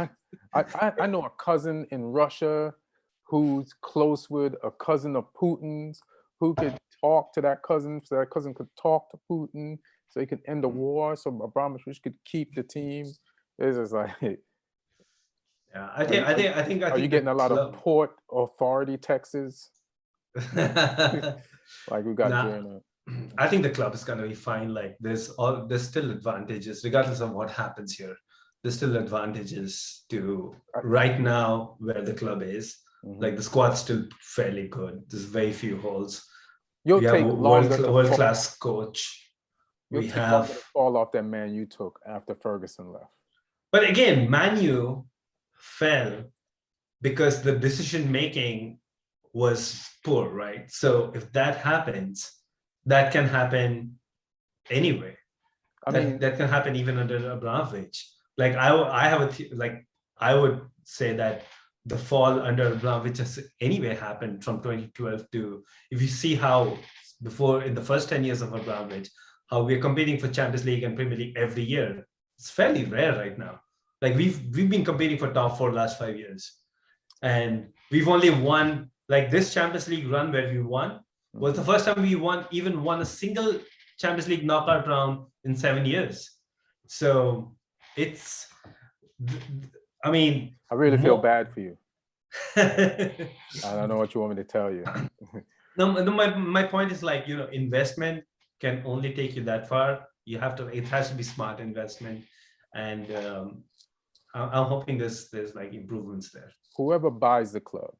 I know a cousin in Russia who's close with a cousin of Putin's, who could talk to that cousin, so that cousin could talk to Putin, so he could end the war, so Abramovich could keep the team. It's just like, yeah, I think. Are you getting a lot of Port Authority texts? Like we got during I think the club is going to be fine. Like there's still advantages, regardless of what happens here. There's still advantages to right now where the club is. Like the squad's still fairly good. There's very few holes. You'll take world-class coach. We have fall off that Man U took after Ferguson left. But again, Man U fell because the decision making was poor, right? So if that happens, that can happen anyway. I mean, that can happen even under Abramovich. Like I would say that the fall under Abramovich has anyway happened from 2012 to, if you see how before in the first 10 years of Abramovich, how we're competing for Champions League and Premier League every year. It's fairly rare right now. Like we've been competing for top 4 last 5 years. And we've only won, like this Champions League run where we won was the first time we won a single Champions League knockout round in 7 years. So it's, I mean, I really feel bad for you. I don't know what you want me to tell you. No, my point is like, you know, investment can only take you that far. It has to be smart investment. And I'm hoping there's like improvements there. Whoever buys the club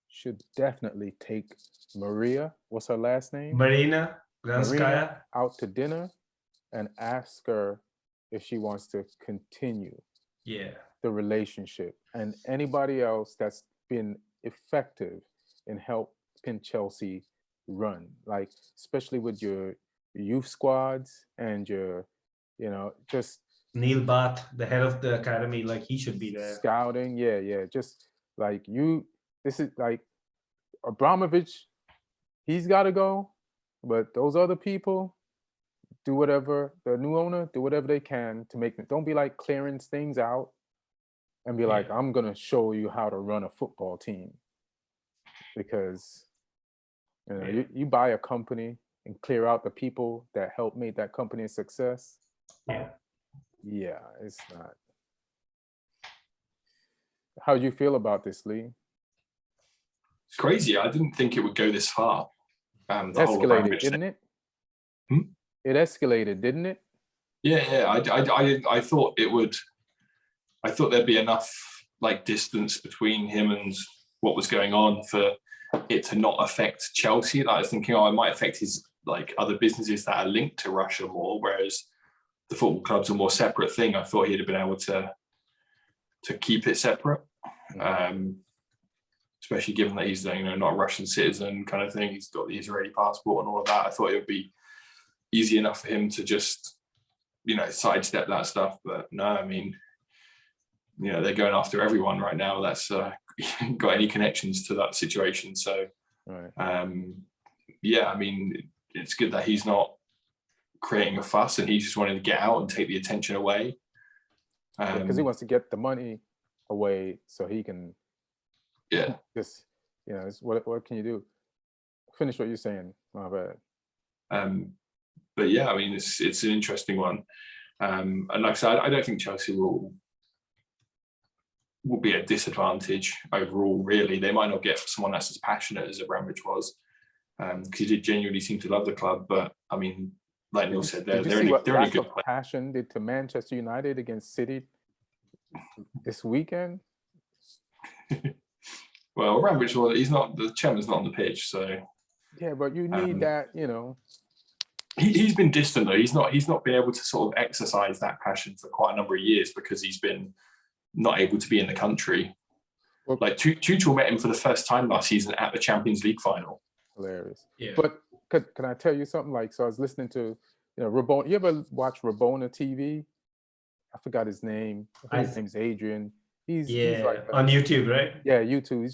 should definitely take Maria, what's her last name? Marina Granskaya, out to dinner and ask her if she wants to continue the relationship, and anybody else that's been effective in helping Chelsea run, like especially with your youth squads and your, you know, just Neil Bath, the head of the academy, like he should be there. Scouting, yeah. Just like this is like Abramovich, he's got to go, but those other people do whatever, the new owner, do whatever they can to make it. Don't be like clearing things out and be like, I'm going to show you how to run a football team. Because, you know, you buy a company and clear out the people that helped make that company a success. Yeah, it's not. How do you feel about this, Lee? It's crazy. I didn't think it would go this far. It escalated, didn't it? It escalated, didn't it? Yeah. I thought it would. I thought there'd be enough like distance between him and what was going on for it to not affect Chelsea. Like, I was thinking, it might affect his like other businesses that are linked to Russia more, whereas the football club's a more separate thing. I thought he'd have been able to keep it separate, especially given that he's not a Russian citizen kind of thing. He's got the Israeli passport and all of that. I thought it would be easy enough for him to just sidestep that stuff. But no, I mean, they're going after everyone right now that's got any connections to that situation. So, right. I mean, it's good that he's not creating a fuss and he's just wanting to get out and take the attention away. Because he wants to get the money away so he can. Yeah. Just what can you do? Finish what you're saying. My bad. But yeah, I mean, it's an interesting one. And like I said, I don't think Chelsea will be at disadvantage overall, really. They might not get someone that's as passionate as Abramovich was, because he did genuinely seem to love the club. But I mean, like Neil said, they're only good. Passion did to Manchester United against City this weekend. Well, Abramovich, the chairman's not on the pitch, so yeah. But you need that, He's been distant though. He's not been able to sort of exercise that passion for quite a number of years because he's been not able to be in the country. Well, like Tuchel met him for the first time last season at the Champions League final. Hilarious. Yeah. But can I tell you something? Like, so I was listening to, Rabona. You ever watch Rabona TV? I forgot his name. His name's Adrian. He's like on YouTube, right? Yeah, YouTube.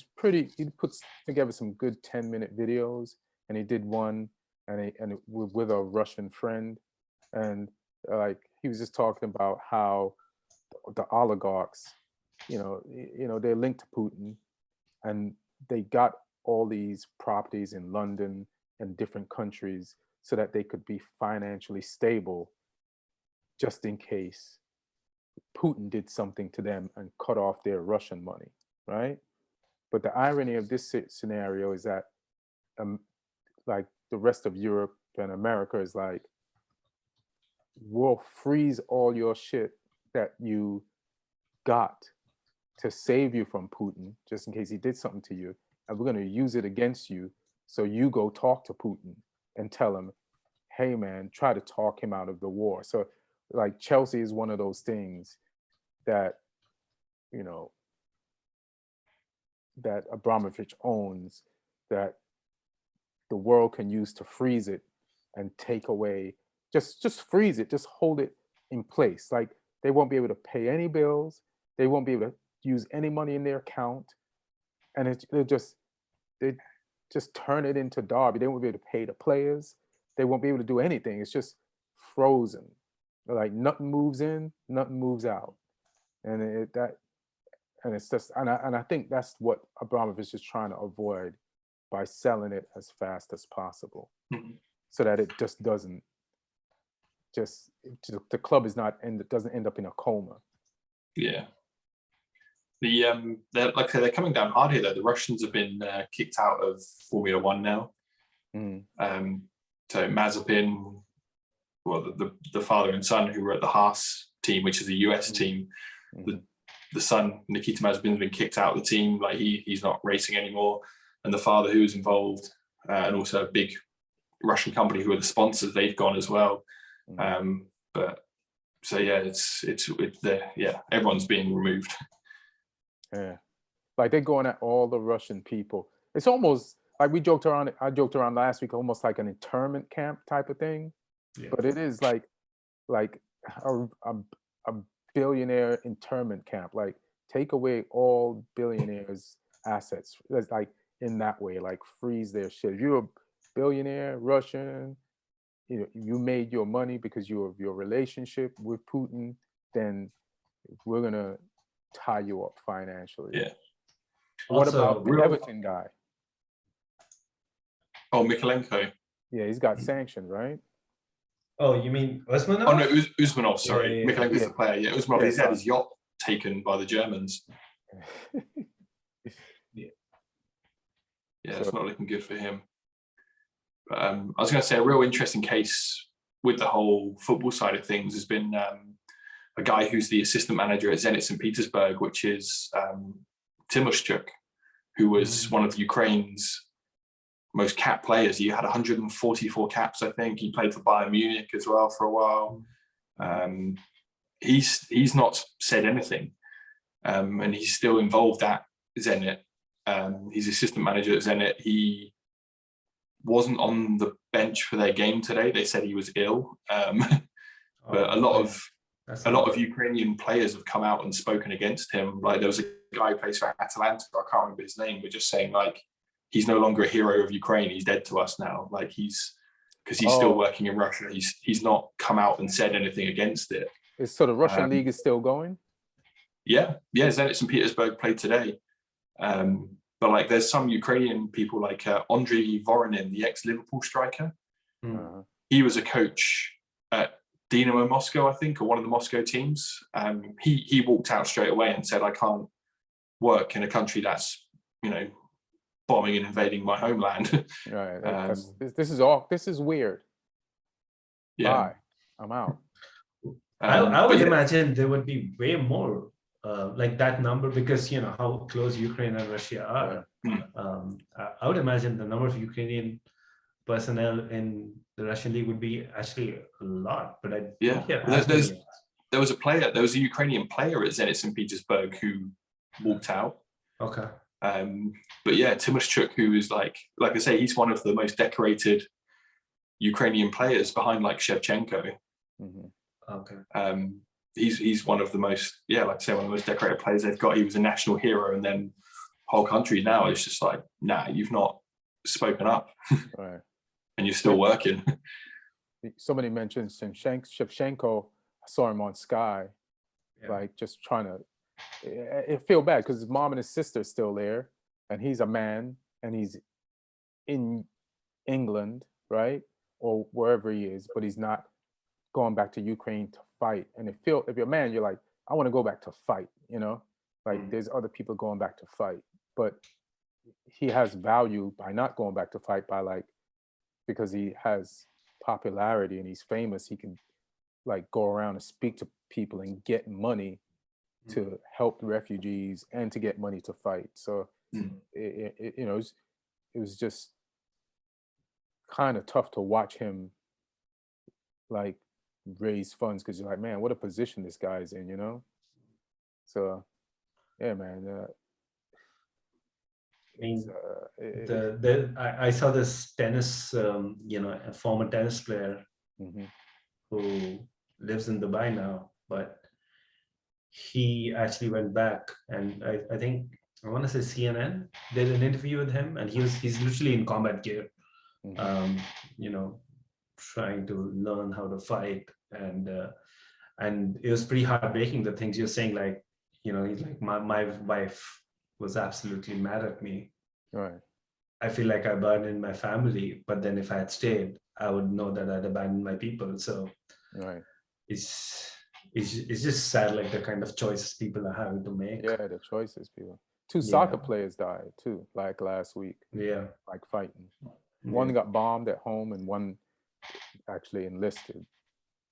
He puts together some good 10-minute videos, and he did one and with a Russian friend, and like he was just talking about how the oligarchs, they're linked to Putin, and they got all these properties in London and different countries so that they could be financially stable, just in case Putin did something to them and cut off their Russian money, right? But the irony of this scenario is that, like the rest of Europe and America is like, we'll freeze all your shit that you got to save you from Putin, just in case he did something to you, and we're going to use it against you. So you go talk to Putin and tell him, hey man, try to talk him out of the war. So like Chelsea is one of those things that, that Abramovich owns, that the world can use to freeze it and take away, just freeze it, just hold it in place. Like they won't be able to pay any bills. They won't be able to use any money in their account. And they just turn it into Derby. They won't be able to pay the players. They won't be able to do anything. It's just frozen. Like nothing moves in, nothing moves out. And it's just, and I think that's what Abramovich is trying to avoid by selling it as fast as possible, so that it just doesn't, the club doesn't end up in a coma. Yeah. They're coming down hard here though. The Russians have been kicked out of Formula One now. So Mazepin, well, the father and son who were at the Haas team, which is a US team, the son Nikita Mazepin's been kicked out of the team. Like he's not racing anymore, and the father who was involved, and also a big Russian company who are the sponsors, they've gone as well. But so yeah, it's everyone's being removed. Yeah, like they're going at all the Russian people. It's almost like I joked around last week, almost like an internment camp type of thing. Yeah. But it is like a billionaire internment camp. Like take away all billionaires' assets. That's like in that way, like freeze their shit. If you're a billionaire Russian, you made your money because of your relationship with Putin, then we're gonna tie you up financially. Yeah. What about the Everton guy? Oh, Mikalenko. Yeah, he's got sanctioned, right? Oh, you mean Usmanov? Oh no, Usmanov. Sorry, Yeah. Mikalenko's the player. Yeah, Usmanov. He's had his yacht taken by the Germans. Yeah, it's not looking good for him. But I was going to say a real interesting case with the whole football side of things has been a guy who's the assistant manager at Zenit St. Petersburg, which is Timoshchuk, who was one of Ukraine's most capped players. He had 144 caps, I think. He played for Bayern Munich as well for a while. He's not said anything, and he's still involved at Zenit. He's assistant manager at Zenit. He wasn't on the bench for their game today. They said he was ill, but a lot of Ukrainian players have come out and spoken against him. Like there was a guy who plays for Atalanta, I can't remember his name, but just saying like he's no longer a hero of Ukraine. He's dead to us now. Like he's still working in Russia. He's not come out and said anything against it. So the Russian league is still going? Yeah. Zenit St. Petersburg played today. But like there's some Ukrainian people like Andriy Voronin, the ex-Liverpool striker. He was a coach at Dynamo Moscow, I think, or one of the Moscow teams. He walked out straight away and said, I can't work in a country that's, bombing and invading my homeland. Right. This is weird. Yeah. Bye. I'm out. I would imagine there would be way more like that number because how close Ukraine and Russia are. I would imagine the number of Ukrainian personnel in the Russian league would be actually a lot. But there was a Ukrainian player at Zenit St. Petersburg who walked out. Okay. But yeah, Timoshchuk, who is like I say, he's one of the most decorated Ukrainian players behind like Shevchenko. Okay. He's one of the most, like I say, one of the most decorated players they've got. He was a national hero, and then whole country now is just like, nah, you've not spoken up, right? And you're still working. Somebody mentioned Shevchenko. I saw him on Sky, like just trying to. I feel bad because his mom and his sister are still there, and he's a man, and he's in England, right, or wherever he is, but he's not going back to Ukraine to fight. And if you're a man, you're like, I want to go back to fight, like there's other people going back to fight, but he has value by not going back to fight because he has popularity and he's famous. He can like go around and speak to people and get money to help the refugees and to get money to fight. So it was just kind of tough to watch him like raise funds because you're like, man, what a position this guy's in, So yeah, man. I saw this tennis, a former tennis player who lives in Dubai now, but he actually went back, and I think I want to say CNN did an interview with him, and he's literally in combat gear, trying to learn how to fight, and it was pretty heartbreaking the things you're saying, like he's like my wife was absolutely mad at me. Right. I feel like I abandoned my family, but then if I had stayed, I would know that I'd abandoned my people. So right. It's just sad, like the kind of choices people are having to make. Yeah, the choices people. 2 soccer players died too, like last week. Yeah. Like fighting. One got bombed at home and one actually enlisted.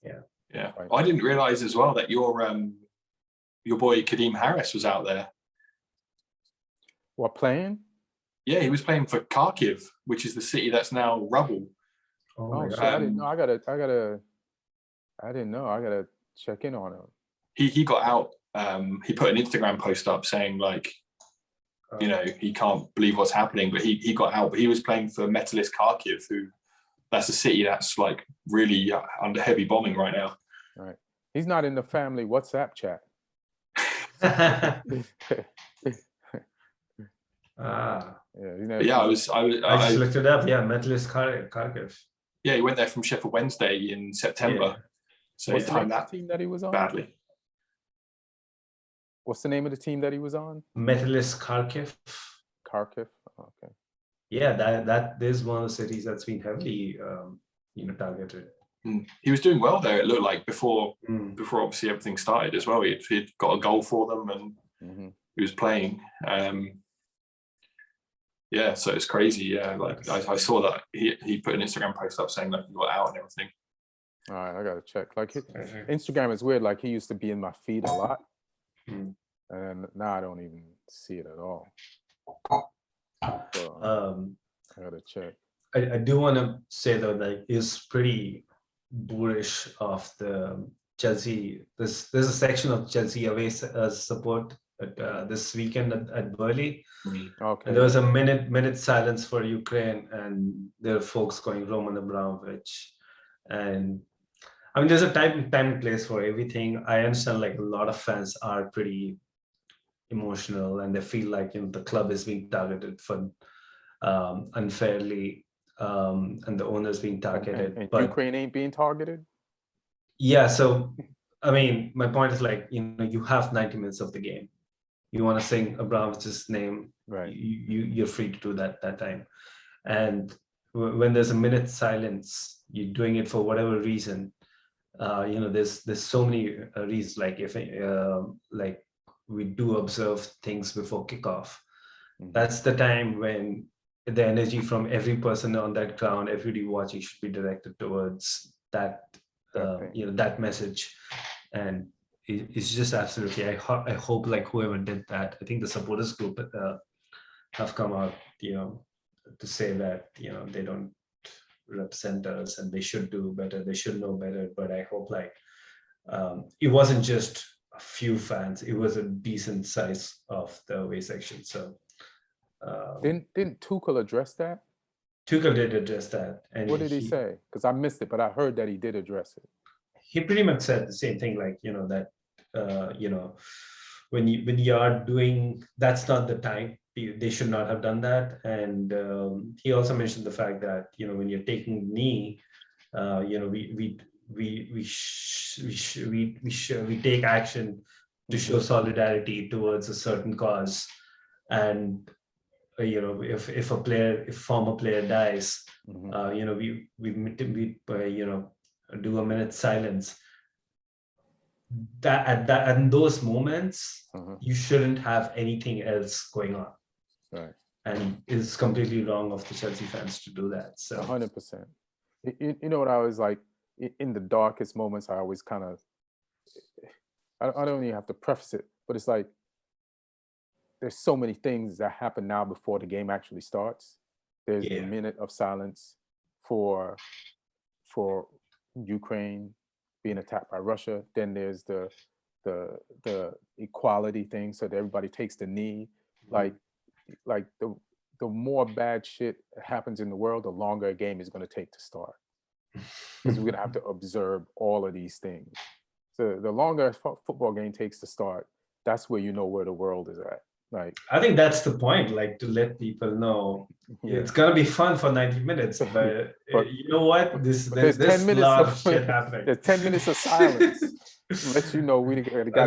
Yeah. I didn't realize as well that your boy Kadeem Harris was out there. What, playing? Yeah, he was playing for Kharkiv, which is the city that's now rubble. Oh shit, I didn't know. I didn't know. I gotta check in on him. He got out. He put an Instagram post up saying like, he can't believe what's happening, but he got out. But he was playing for Metalist Kharkiv, that's a city that's like really under heavy bombing right now. Right. He's not in the family WhatsApp chat. I just looked it up. Yeah, Metalist Kharkiv. Yeah, he went there from Sheffield Wednesday in September. Yeah. So what's he timed that team that he was on? Badly. What's the name of the team that he was on? Metalist Kharkiv. Kharkiv. Okay. Yeah, that is one of the cities that's been heavily, targeted. He was doing well there. It looked like before obviously everything started as well. He'd got a goal for them, and he was playing. Yeah, so it's crazy. Yeah, like I saw that he put an Instagram post up saying that he got out and everything. All right, I gotta check. Like Instagram is weird. Like he used to be in my feed a lot, and now I don't even see it at all. So, I gotta check. I do want to say though, like, it's pretty bullish of the Chelsea. There's a section of Chelsea away support at, this weekend at Burnley. Okay. And there was a minute silence for Ukraine, and there are folks going Roman Abramovich. And I mean, there's a time and place for everything. I understand, like, a lot of fans are pretty emotional, and they feel like, you know, the club is being targeted for unfairly, and the owners being targeted. And but Ukraine ain't being targeted? yeah, so I mean, my point is, like, you know, you have 90 minutes of the game. You want to sing Abramovich's name, Right. You're free to do that time. And when there's a minute silence, you're doing it for whatever reason. You know, there's so many reasons. Like, if like we do observe things before kickoff, that's the time when the energy from every person on that ground, everybody watching, should be directed towards that, you know, that message. And it's just absolutely, I hope, like, whoever did that, I think the supporters group have come out, you know, to say that, you know, they don't represent us and they should do better, they should know better. But I hope, like, it wasn't just a few fans, it was a decent size of the away section. So didn't Tuchel address that? Tuchel did address that. And what did he say? Because I missed it, but I heard that he did address it. He pretty much said the same thing, like, you know, that you know, when you are doing, that's not the time, they should not have done that. And he also mentioned the fact that, you know, when you're taking knee, you know, we take action to show solidarity towards a certain cause. And you know, if former player dies, you know, we you know, do a minute silence. That at those moments, you shouldn't have anything else going on. Right. And it's completely wrong of the Chelsea fans to do that. So 100%. You know what I was like, in the darkest moments, I always kind of, I don't even have to preface it, but it's like, there's so many things that happen now before the game actually starts. There's the minute of silence for Ukraine being attacked by Russia. Then there's the equality thing, so that everybody takes the knee. Like the more bad shit happens in the world, the longer a game is going to take to start, because we're going to have to observe all of these things. So the longer a football game takes to start, that's where you know where the world is at. Like, I think that's the point, like, to let people know it's gonna be fun for 90 minutes, but you know what? There's 10 minutes of shit happening. There's 10 minutes of silence. Let you know we gotta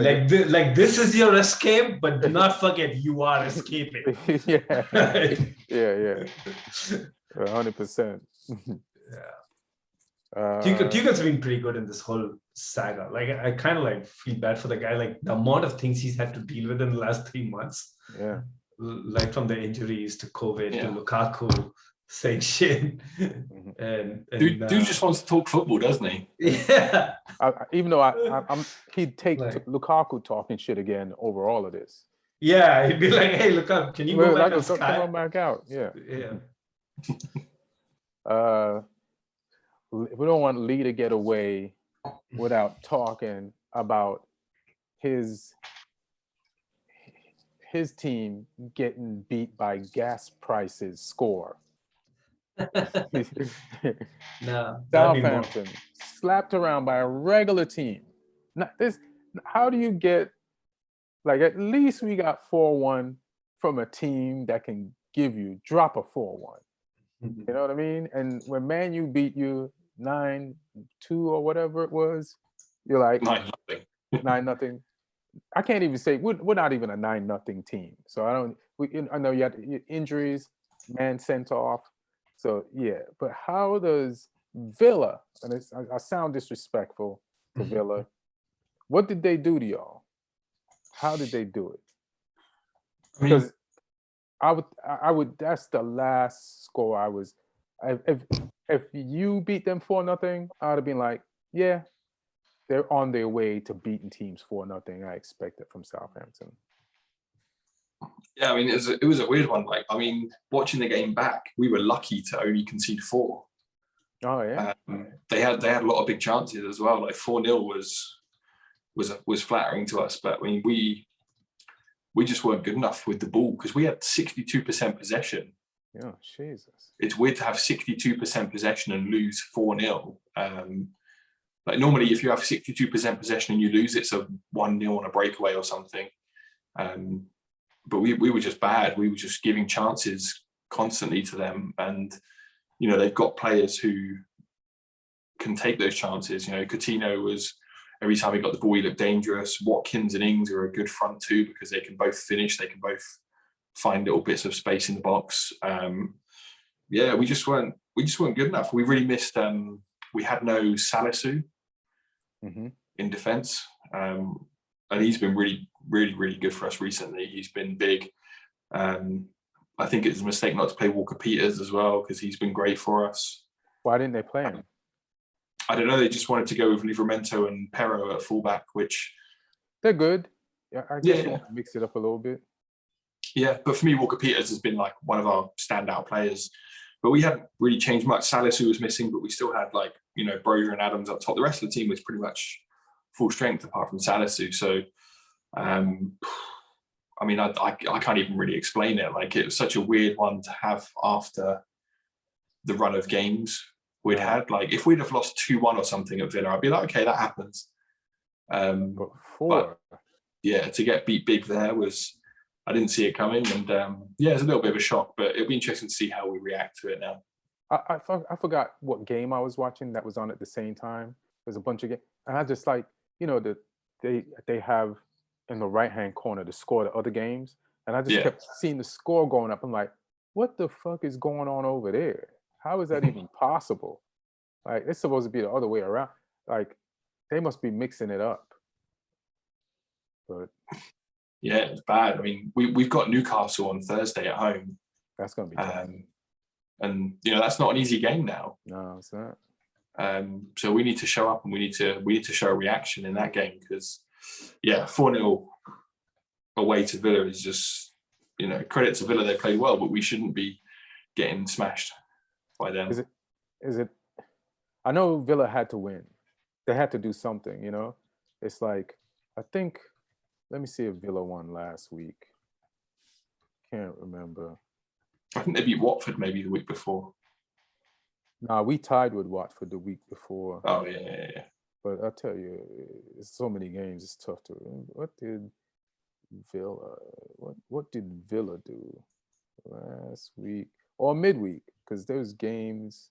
like this is your escape, but do not forget you are escaping. yeah. 100%. Tuchel's been pretty good in this whole saga. Like, I kind of, like, feel bad for the guy, like the amount of things he's had to deal with in the last 3 months. Yeah. Like, from the injuries to COVID to Lukaku saying shit. And dude just wants to talk football, doesn't he? Yeah. Even though he'd take Lukaku talking shit again over all of this. Yeah, he'd be like, "Hey, Lukaku, can you go back and come on back out?" Yeah. We don't want Lee to get away without talking about his team getting beat by gas prices score. No, Southampton slapped around by a regular team. How do you get, like, at least we got 4-1 from a team that can drop a 4-1. You know what I mean? And when Man U beat you 9-2 or whatever it was, you're like 9-0. I can't even say we're not even a 9-0 team. So I know you had injuries, man sent off. So yeah, but how does Villa, and I sound disrespectful to Villa, what did they do to y'all? How did they do it? I mean, Because I would. That's the last score I was. If you beat them 4-0, I would have been like, yeah, they're on their way to beating teams 4-0. I expect it from Southampton. yeah, I mean, it was a weird one. Like, I mean, watching the game back, we were lucky to only concede 4. Oh yeah. They had a lot of big chances as well. Like 4-0 was flattering to us, but I mean, we just weren't good enough with the ball because we had 62% possession. Yeah, Jesus. It's weird to have 62% possession and lose 4-0. Like normally, if you have 62% possession and you lose, it's a 1-0 on a breakaway or something. But we were just bad. We were just giving chances constantly to them, and you know they've got players who can take those chances. You know, Coutinho was every time he got the ball, he looked dangerous. Watkins and Ings are a good front two because they can both finish. They can both find little bits of space in the box. Yeah, we just weren't good enough. We really missed. We had no Salisu in defence, and he's been really, really, really good for us recently. He's been big. I think it's a mistake not to play Walker Peters as well because he's been great for us. Why didn't they play him? I don't know. They just wanted to go with Livramento and Pero at fullback, which they're good. Yeah, I guess you want to mix it up a little bit. Yeah, but for me, Walker Peters has been like one of our standout players. But we hadn't really changed much. Salisu was missing, but we still had like, you know, Broder and Adams up top. The rest of the team was pretty much full strength apart from Salisu. So, I mean, I can't even really explain it. Like, it was such a weird one to have after the run of games we'd had. Like, if we'd have lost 2-1 or something at Villa, I'd be like, okay, that happens. But yeah, to get beat big there was, I didn't see it coming. And yeah, it's a little bit of a shock, but it'll be interesting to see how we react to it now. I forgot what game I was watching that was on at the same time. There's a bunch of games. And I just like, you know, they have in the right-hand corner the score of the other games. And I just kept seeing the score going up. I'm like, what the fuck is going on over there? How is that even possible? Like, it's supposed to be the other way around. Like, they must be mixing it up. But yeah, it's bad. I mean, we've got Newcastle on Thursday at home. That's going to be tough. And you know, that's not an easy game now. No, it's not. So we need to show up and we need to show a reaction in that game because, yeah, 4-0 away to Villa is just, you know, credit to Villa, they played well, but we shouldn't be getting smashed by them. Is it? I know Villa had to win. They had to do something, you know. It's like, I think. Let me see if Villa won last week. Can't remember. I think they beat Watford maybe the week before. Nah, we tied with Watford the week before. Oh, yeah. But I'll tell you, it's so many games, it's tough to... What did Villa do last week? Or midweek, because those games...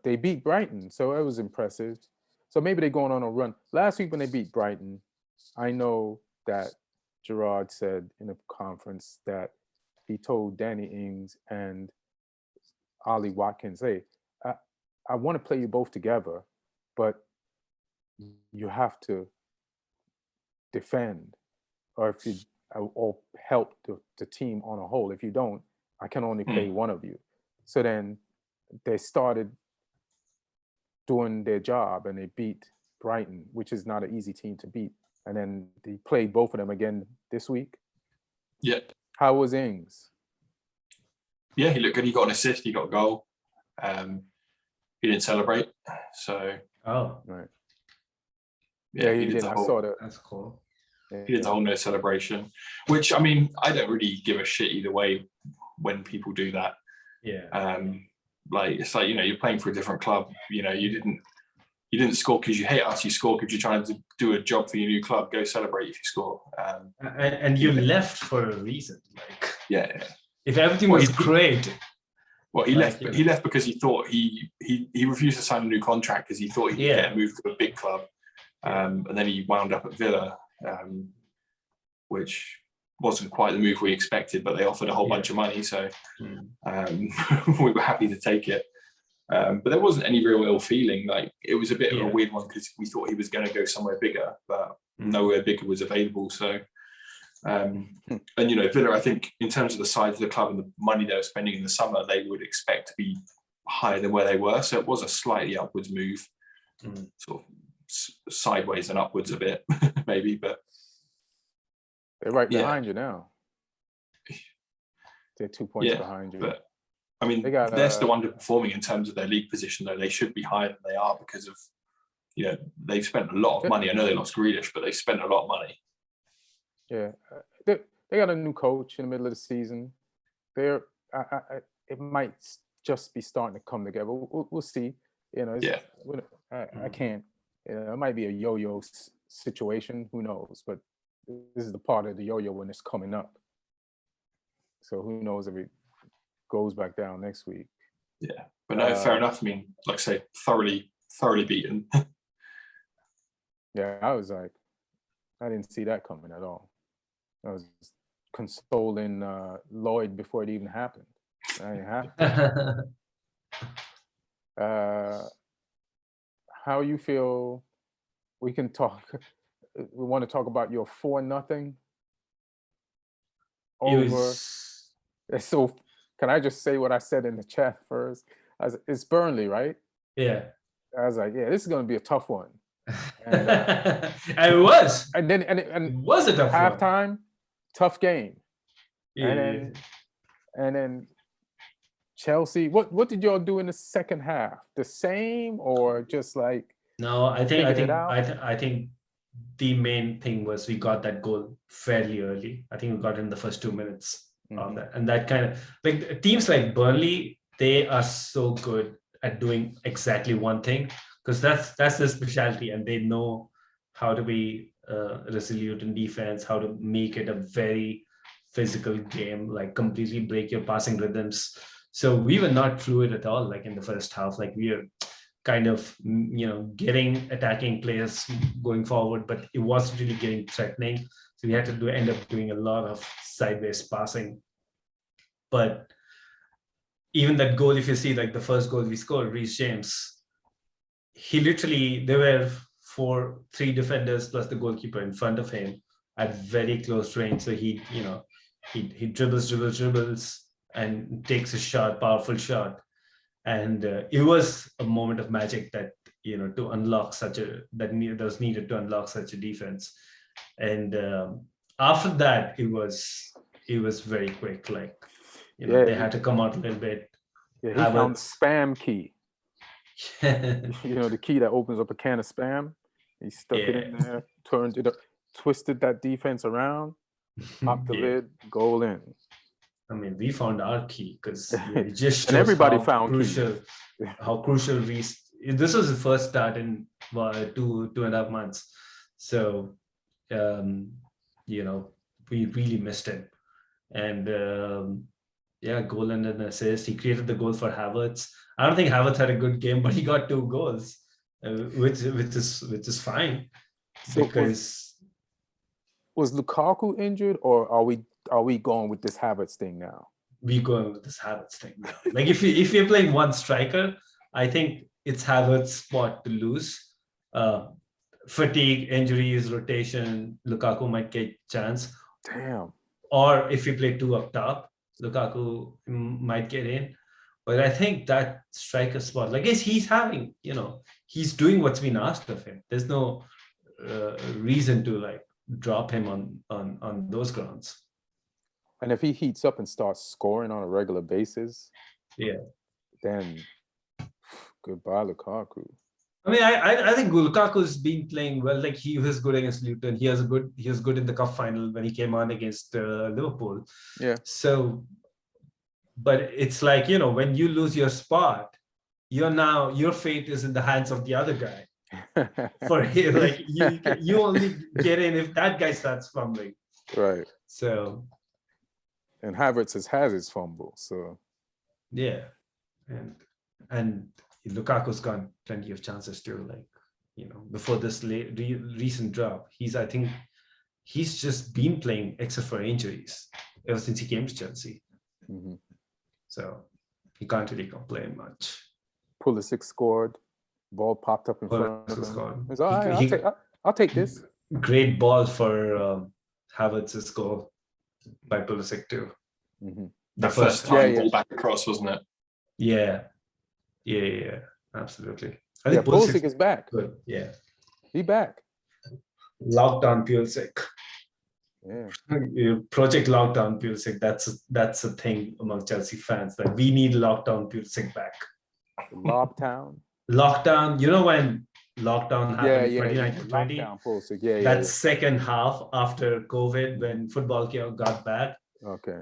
they beat Brighton, so it was impressive. So maybe they're going on a run. Last week when they beat Brighton, I know that Gerrard said in a conference that he told Danny Ings and Ollie Watkins, hey, I want to play you both together, but you have to defend or help the team on a whole. If you don't, I can only play one of you. So then they started doing their job and they beat Brighton, which is not an easy team to beat. And then they played both of them again this week. Yeah. How was Ings? Yeah, he looked good. He got an assist. He got a goal. He didn't celebrate. So. Oh, right. Yeah, he did. I saw that. That's cool. He did the whole no celebration, which, I mean, I don't really give a shit either way when people do that. Yeah. Like, it's like, you know, you're playing for a different club. You know, you didn't score because you hate us. You score because you're trying to do a job for your new club. Go celebrate if you score. And you left for a reason. Like, yeah. If everything was great. Well, he left. He left because he thought he refused to sign a new contract because he thought he could get moved to a big club, and then he wound up at Villa, which wasn't quite the move we expected, but they offered a whole bunch of money, so we were happy to take it. But there wasn't any real ill feeling. Like, it was a bit of a weird one because we thought he was going to go somewhere bigger, but nowhere bigger was available. So, and Villa, I think in terms of the size of the club and the money they were spending in the summer, they would expect to be higher than where they were. So it was a slightly upwards move, sort of sideways and upwards a bit, maybe, but they're right behind you now. They're 2 points behind you. But I mean, they're still underperforming in terms of their league position, though. They should be higher than they are because of, they've spent a lot of money. I know they lost Grealish, but they spent a lot of money. Yeah, they got a new coach in the middle of the season. It might just be starting to come together. We'll see. I can't. It might be a yo-yo situation. Who knows? But this is the part of the yo-yo when it's coming up. So who knows if it goes back down next week? Yeah, but no, fair enough. I mean, like I say, thoroughly beaten. Yeah, I was like, I didn't see that coming at all. I was consoling Lloyd before it even happened. That didn't happen. How you feel? We can talk. We want to talk about your 4-0 over. So, can I just say what I said in the chat first? It's Burnley, right? Yeah. I was like, yeah, this is going to be a tough one. And, and it was. And it was a tough halftime, one. Tough game. Yeah. And then Chelsea. What did y'all do in the second half? The same or just like? No, I think the main thing was we got that goal fairly early. I think we got it in the first 2 minutes of that, and that kind of like teams like Burnley, they are so good at doing exactly one thing because that's their specialty, and they know how to be resolute in defense, how to make it a very physical game, like completely break your passing rhythms. So we were not fluid at all, like in the first half. Like we are kind of, getting attacking players going forward, but it wasn't really getting threatening. So we had to end up doing a lot of sideways passing. But even that goal, if you see like the first goal we scored, Reece James, there were 3 defenders plus the goalkeeper in front of him at very close range. So he dribbles and takes a shot, powerful shot. And it was a moment of magic that, to unlock that was needed to unlock such a defense. And after that, it was very quick. Like, they had to come out a little bit. Yeah, he found the spam key. The key that opens up a can of spam. He stuck it in there, turned it up, twisted that defense around, popped the lid, goal in. I mean, we found our key because it just shows and everybody how found crucial. How crucial this was his first start in 2.5 months. So, we really missed him. And goal and an assist. He created the goal for Havertz. I don't think Havertz had a good game, but he got 2 goals, which is fine. So because was Lukaku injured, or are we going with this Havertz thing now? We're going with this Havertz thing now. Like if you're playing one striker, I think it's Havertz's spot to lose. Fatigue, injuries, rotation, Lukaku might get chance. Damn. Or if we play 2 up top, Lukaku might get in. But I think that striker spot, like he's having, he's doing what's been asked of him. There's no reason to like drop him on those grounds. And if he heats up and starts scoring on a regular basis, then goodbye Lukaku. I mean, I think Lukaku's been playing well. Like he was good against Luton. He was good in the cup final when he came on against Liverpool. Yeah. So, but it's like, when you lose your spot, your fate is in the hands of the other guy. For him, like you only get in if that guy starts fumbling. Right. So. And Havertz has his fumble. So. Yeah, and Lukaku's got plenty of chances too. Like, before this recent drop, I think he's just been playing except for injuries ever since he came to Chelsea. Mm-hmm. So he can't really complain much. Pulisic scored. Ball popped up in front of him. It's all right. I'll take this. great ball for Havertz's goal by Pulisic too. Mhm. The first time Yeah, yeah. ball back across, wasn't it? Yeah, absolutely. I Yeah, think Pulisic is back. good. Yeah, He back. lockdown Pulisic. Yeah. Project Lockdown Pulisic. That's a thing among Chelsea fans that we need lockdown Pulisic back. Lockdown. Lockdown. You know when lockdown Yeah, happened, yeah. 2019-20? Lockdown Pulisic. Yeah, yeah. That second half after COVID, when football got back. Okay.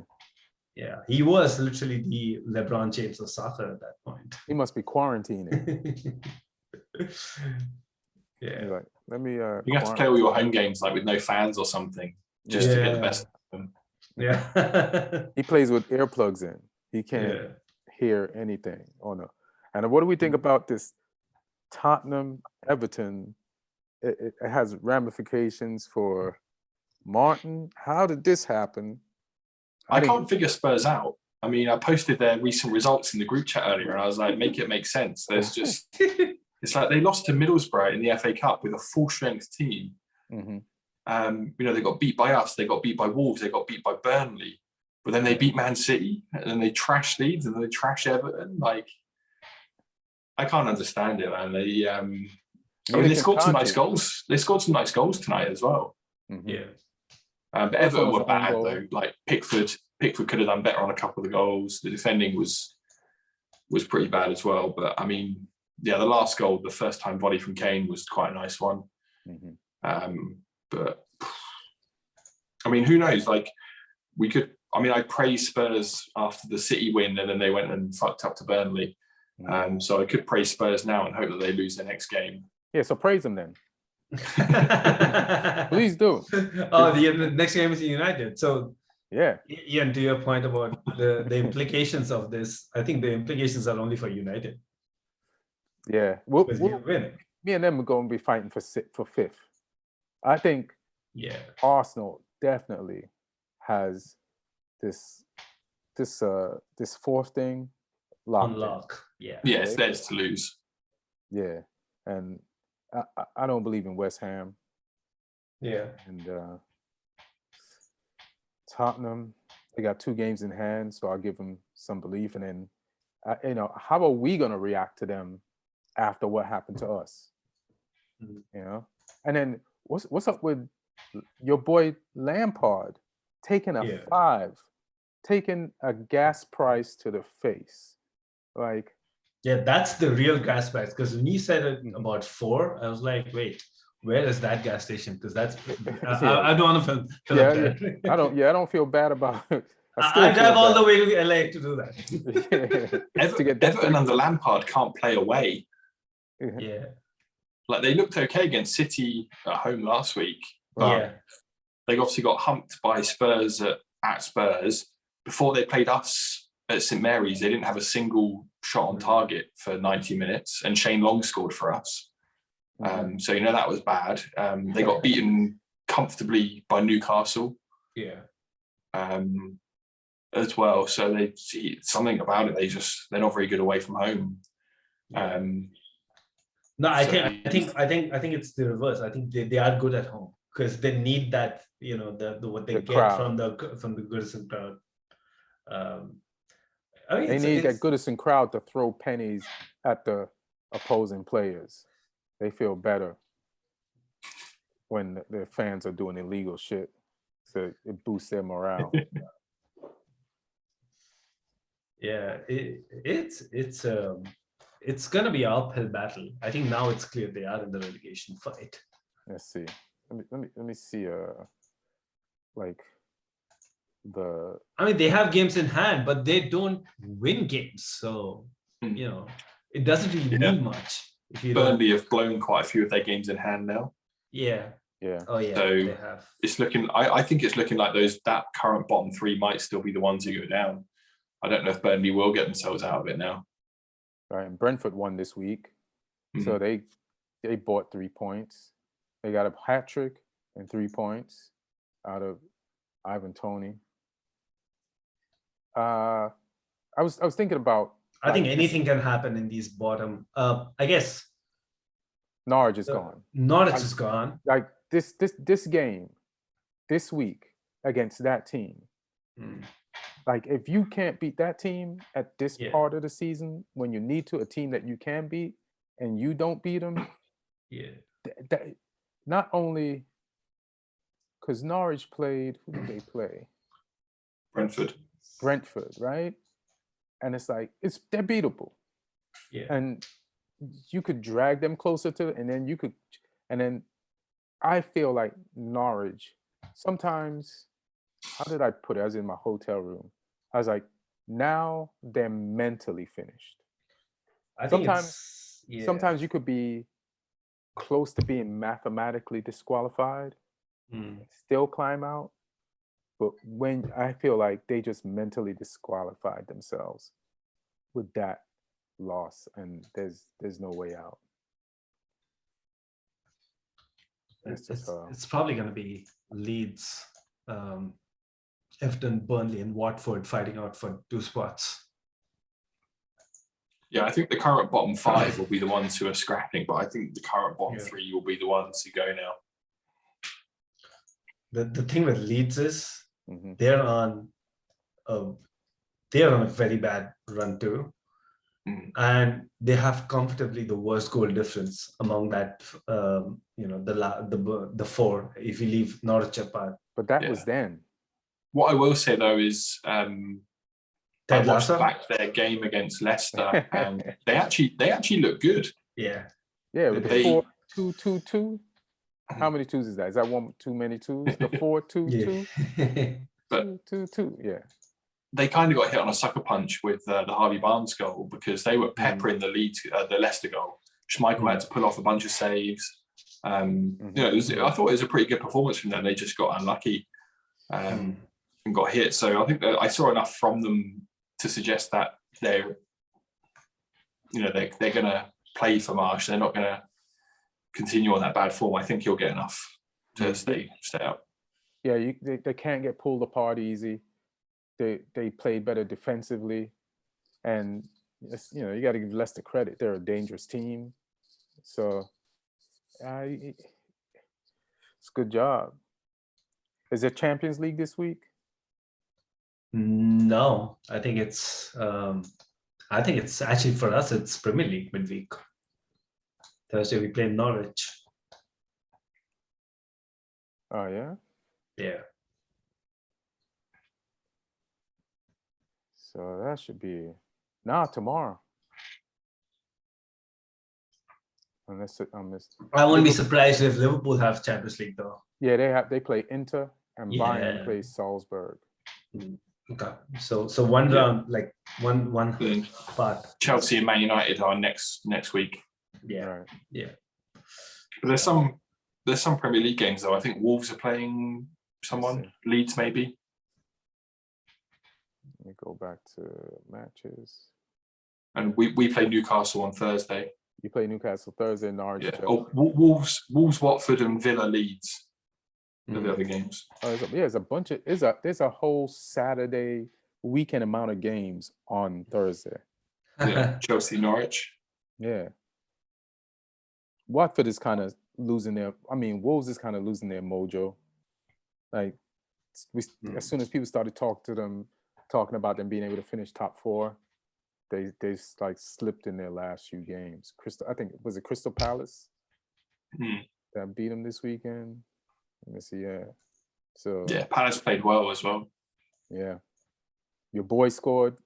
Yeah, he was literally the LeBron James of soccer at that point. He must be quarantining. Yeah. He's like, let me. You have to play all your home games like with no fans or something, just to get the best of them. Yeah. He plays with earplugs in. He can't Yeah. hear anything. Oh no. And what do we think about this Tottenham Everton? It has ramifications for Martin. How did this happen? I can't figure Spurs out. I mean, I posted their recent results in the group chat earlier, and I was like, make it make sense. There's just, it's like they lost to Middlesbrough in the FA Cup with a full strength team. Mm-hmm. They got beat by us, they got beat by Wolves, they got beat by Burnley, but then they beat Man City, and then they trash Leeds, and then they trash Everton. Like, I can't understand it, man. They scored some nice goals. They scored some nice goals tonight as well. Mm-hmm. Yeah. But Everton were bad though. Like Pickford could have done better on a couple of the goals. The defending was pretty bad as well. But I mean, yeah, the last goal, the first time volley from Kane was quite a nice one. Mm-hmm. But I mean, who knows? Like I praised Spurs after the City win, and then they went and fucked up to Burnley. So I could praise Spurs now and hope that they lose their next game. Yeah, so praise them then. Please do. Oh, the next game is United. So yeah, Ian, to your point about the implications of this, I think the implications are only for United. Yeah, we'll win. Me and them are going to be fighting for fifth. I think. Yeah, Arsenal definitely has this fourth thing locked. Unlock. Yeah. Yeah, it's theirs to lose. Yeah, and I don't believe in West Ham. Yeah. And Tottenham, they got 2 games in hand, so I'll give them some belief. And then, how are we going to react to them after what happened to us? Mm-hmm. You know, and then what's up with your boy Lampard taking a 5, taking a gas price to the face, like. Yeah, that's the real gas price. Because when you said it about 4, I was like, wait, where is that gas station? Because that's I don't want to fill up there. I don't feel bad about it. I drive all the way to LA to do that. Everton under Lampard can't play away. Yeah. Like they looked okay against City at home last week. But they obviously got humped by Spurs at Spurs. Before they played us at St Mary's, they didn't have a single shot on target for 90 minutes, and Shane Long scored for us. So that was bad. They got beaten comfortably by Newcastle. Yeah. As well. So they something about it. They're not very good away from home. No, I think it's the reverse. I think they are good at home because they need that, what they get crowd. from the Goodison crowd. They need that Goodison crowd to throw pennies at the opposing players. They feel better when their fans are doing illegal shit, so it boosts their morale. Yeah, it's gonna be an uphill battle. I think now it's clear they are in the relegation fight. Let's see. Let me see. I mean, they have games in hand, but they don't win games, so it doesn't really mean much. Burnley have blown quite a few of their games in hand now. Yeah. Oh yeah. So they have. It's looking. I think it's looking like that current bottom 3 might still be the ones who go down. I don't know if Burnley will get themselves out of it now. Right, and Brentford won this week, so they bought 3 points. They got a hat trick and 3 points out of Ivan Toney. I was thinking about. I think anything can happen in these bottom. I guess Norwich is gone. Norwich is gone. Like this game, this week against that team. Like, if you can't beat that team at this part of the season when you need to, a team that you can beat, and you don't beat them, that not only because Norwich played, who did they play? Brentford, right? And it's like they're beatable. Yeah. And you could drag them closer to, and then I feel like Norwich sometimes. How did I put it? I was in my hotel room. I was like, now they're mentally finished. Sometimes you could be close to being mathematically disqualified, and still climb out. But when I feel like they just mentally disqualified themselves with that loss, and there's no way out. It's probably going to be Leeds, Everton, Burnley, and Watford fighting out for 2 spots. Yeah, I think the current bottom 5 will be the ones who are scrapping, but I think the current bottom 3 will be the ones who go now. The thing with Leeds is they're on a very bad run too, and they have comfortably the worst goal difference among that. The 4 if you leave Norwich apart. But that was then. What I will say though is, I watched back their game against Leicester, and they actually look good. Yeah, with the 4-2-2-2. How many twos is that? Is that one too many twos? The 4-2-2. But 2-2-2. Yeah. They kind of got hit on a sucker punch with the Harvey Barnes goal, because they were peppering the Leicester goal. Schmeichel had to pull off a bunch of saves. I thought it was a pretty good performance from them. They just got unlucky and got hit. So I think that I saw enough from them to suggest that they're going to play for Marsh. They're not going to continue on that bad form. I think he'll get enough to stay out. Yeah, they can't get pulled apart easy. They play better defensively, and you got to give Leicester credit. They're a dangerous team, so it's a good job. Is there Champions League this week? No, I think it's actually for us it's Premier League midweek. Thursday we play Norwich. Oh yeah. Yeah. So that should be tomorrow. Unless I won't be surprised if Liverpool have Champions League though. Yeah, they play Inter, and Bayern plays Salzburg. Okay. So one round, like one part. Chelsea and Man United are next week. Yeah. Right. Yeah. But there's some Premier League games though. I think Wolves are playing someone. Leeds maybe. Let me go back to matches. And we play Newcastle on Thursday. You play Newcastle Thursday, Norwich. Yeah. Wolves, Watford, and Villa, Leeds. Are the other games. There's a bunch of there's a whole Saturday weekend amount of games on Thursday. Yeah, Chelsea, Norwich. Yeah. Watford is kind of losing Wolves is kind of losing their mojo. Like, as soon as people started talking about them being able to finish top 4, they like slipped in their last few games. I think was it Crystal Palace that beat them this weekend. Let me see. Yeah. So yeah, Palace played well as well. Yeah. Your boy scored,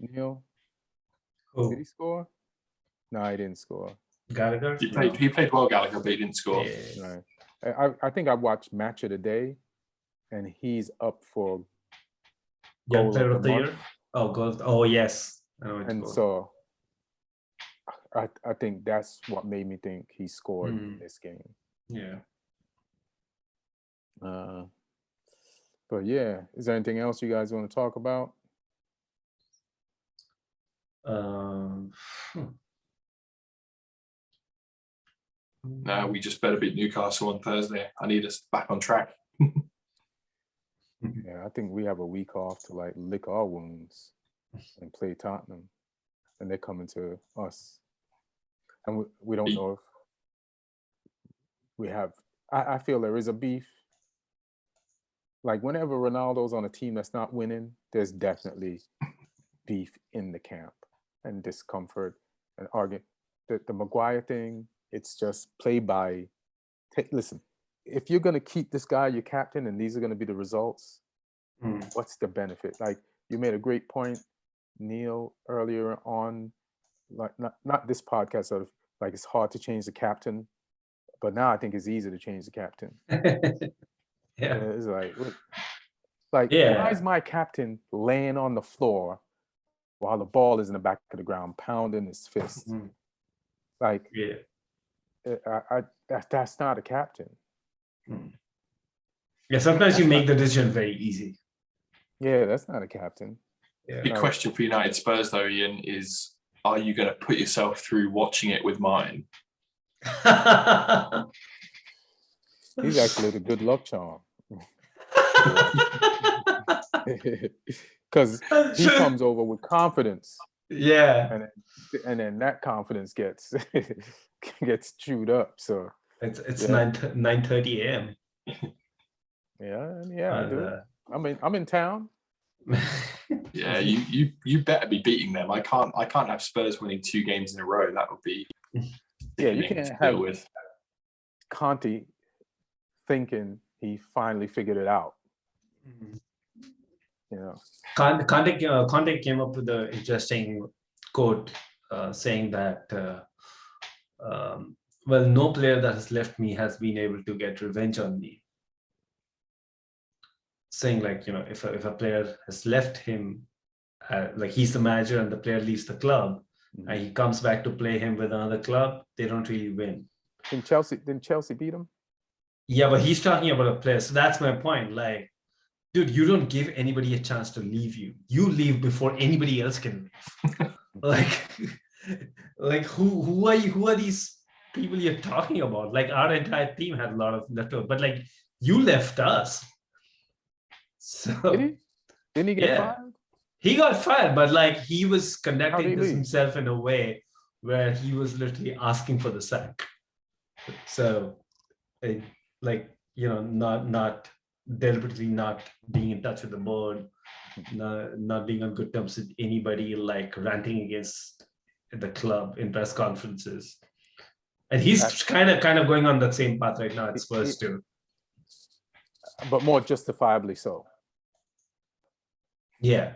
Neil. Oh. Did he score? No, he didn't score. Gallagher. He played well, Gallagher, but he didn't score. Yeah. Right. I think I watched Match of the Day, and he's up for Young Player of the Year. Oh, goal. Oh, yes. And so I think that's what made me think he scored in this game. Yeah. But yeah, is there anything else you guys want to talk about? No, we just better beat Newcastle on Thursday. I need us back on track. Yeah, I think we have a week off to like lick our wounds and play Tottenham, and they're coming to us, and we don't know if we have. I feel there is a beef. Like whenever Ronaldo's on a team that's not winning, there's definitely beef in the camp and discomfort and argument. The Maguire thing, it's just play by. Listen, if you're going to keep this guy your captain and these are going to be the results, what's the benefit? Like you made a great point, Neil, earlier on, like not this podcast, sort of like it's hard to change the captain, but now I think it's easy to change the captain. Yeah. It's like, Yeah. why is my captain laying on the floor while the ball is in the back of the ground, pounding his fist? Like, that's not a captain. Yeah, sometimes you make the decision very easy. Yeah, that's not a captain. The question for United Spurs, though, Ian, is: are you going to put yourself through watching it with mine? He's actually the good luck charm. Because he comes over with confidence. Yeah. And then that confidence gets chewed up. So it's 9:30 a.m. Yeah, I do. I'm in town. Yeah, you better be beating them. I can't have Spurs winning 2 games in a row. That would be you can't have with Conte thinking he finally figured it out. You know, Conte came up with an interesting quote saying that well, no player that has left me has been able to get revenge on me. Saying like, you know, if a player has left him, like he's the manager and the player leaves the club, and he comes back to play him with another club, they don't really win. Didn't Chelsea beat him? Yeah, but he's talking about a player. So that's my point. Like, dude, you don't give anybody a chance to leave you. You leave before anybody else can leave. like who are you? Who are these people you're talking about? Like our entire team had a lot of leftover, but like you left us. So didn't he get fired? He got fired, but like he was conducting this himself in a way where he was literally asking for the sack. So, like, you know, not deliberately not being in touch with the board, not being on good terms with anybody, like ranting against the club in press conferences. And he's kind of going on that same path right now at Spurs too. But more justifiably so. Yeah.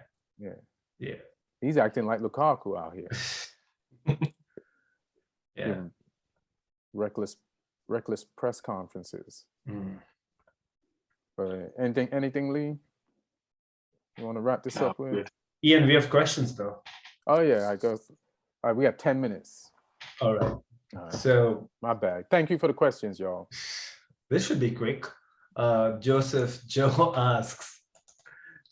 He's acting like Lukaku out here. Reckless press conferences. But anything, Lee? You want to wrap this up with? Ian, we have questions though. Oh yeah, I go. All right, we have 10 minutes. All right. So my bad. Thank you for the questions, y'all. This should be quick. Joseph Joe asks,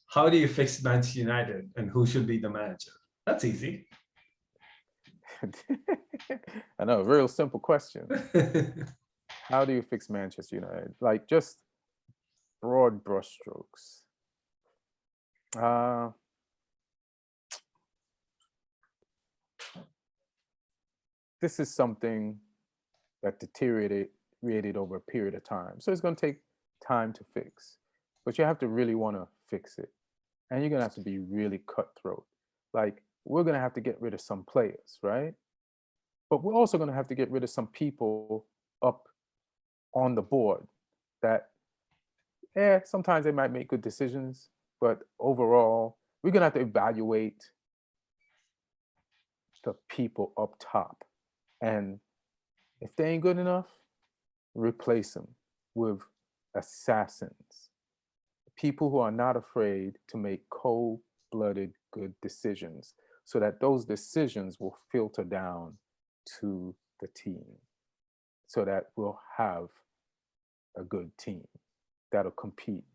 how do you fix Manchester United and who should be the manager? That's easy. I know, a real simple question. How do you fix Manchester United? Like just broad brushstrokes. This is something that deteriorated over a period of time. So it's going to take time to fix, but you have to really want to fix it. And you're going to have to be really cutthroat. Like, we're going to have to get rid of some players, right? But we're also going to have to get rid of some people up on the board that, sometimes they might make good decisions, but overall, we're going to have to evaluate the people up top. And if they ain't good enough, replace them with assassins. People who are not afraid to make cold-blooded good decisions so that those decisions will filter down to the team so that we'll have a good team that'll compete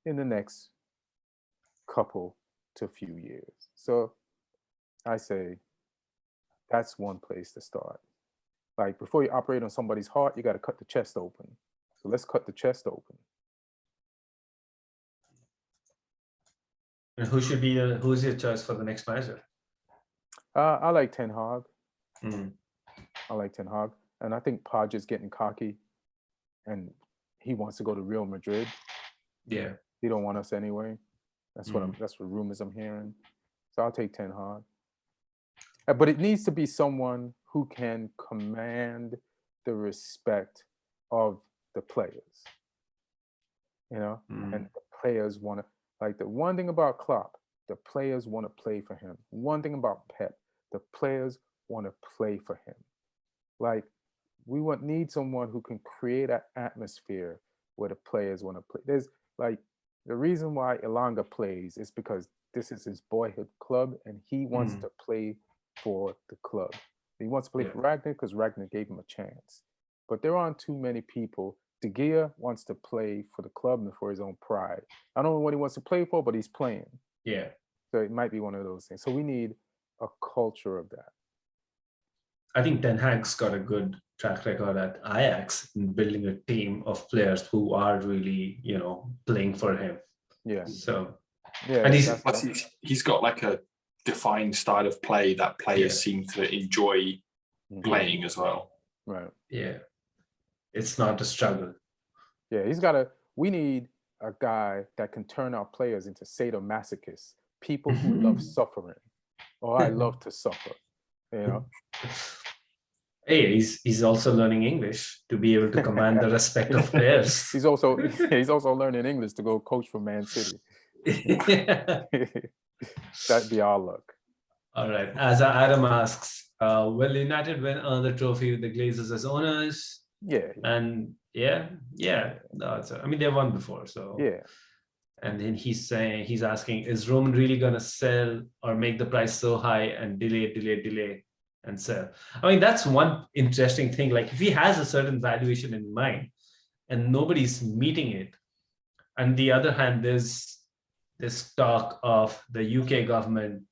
in the next couple to few years. So I say that's one place to start. Like before you operate on somebody's heart, you got to cut the chest open. So let's cut the chest open. And who's your choice for the next manager? I like Ten Hag. Mm-hmm. I like Ten Hag. And I think Podge is getting cocky. and he wants to go to Real Madrid. Yeah. He don't want us anyway. That's what rumors I'm hearing. So I'll take Ten Hag. But it needs to be someone who can command the respect of the players. You know, and the players want to, like, the one thing about Klopp, the players want to play for him. One thing about Pep, the players want to play for him. Like, we need someone who can create an atmosphere where the players want to play. There's like, the reason why Elanga plays is because this is his boyhood club and he wants to play for the club. He wants to play for Ragnar because Ragnar gave him a chance. But there aren't too many people. De Gea wants to play for the club and for his own pride. I don't know what he wants to play for, but he's playing. Yeah. So it might be one of those things. So we need a culture of that. I think Ten Hag's got a good track record at Ajax in building a team of players who are really, playing for him. Yeah. So, yeah, and he's got like a defined style of play that players seem to enjoy playing as well. Right. Yeah. It's not a struggle. Yeah, we need a guy that can turn our players into sadomasochists, people who love suffering. Or I love to suffer, Hey, he's also learning English to be able to command the respect of players. He's also learning English to go coach for Man City. That'd be our luck. All right. As Adam asks, will United win another trophy with the Glazers as owners? Yeah. And no, they won before, so yeah. And then he's asking, is Roman really gonna sell or make the price so high and delay and sell? That's one interesting thing. Like, if he has a certain valuation in mind and nobody's meeting it, and the other hand, there's this talk of the UK government.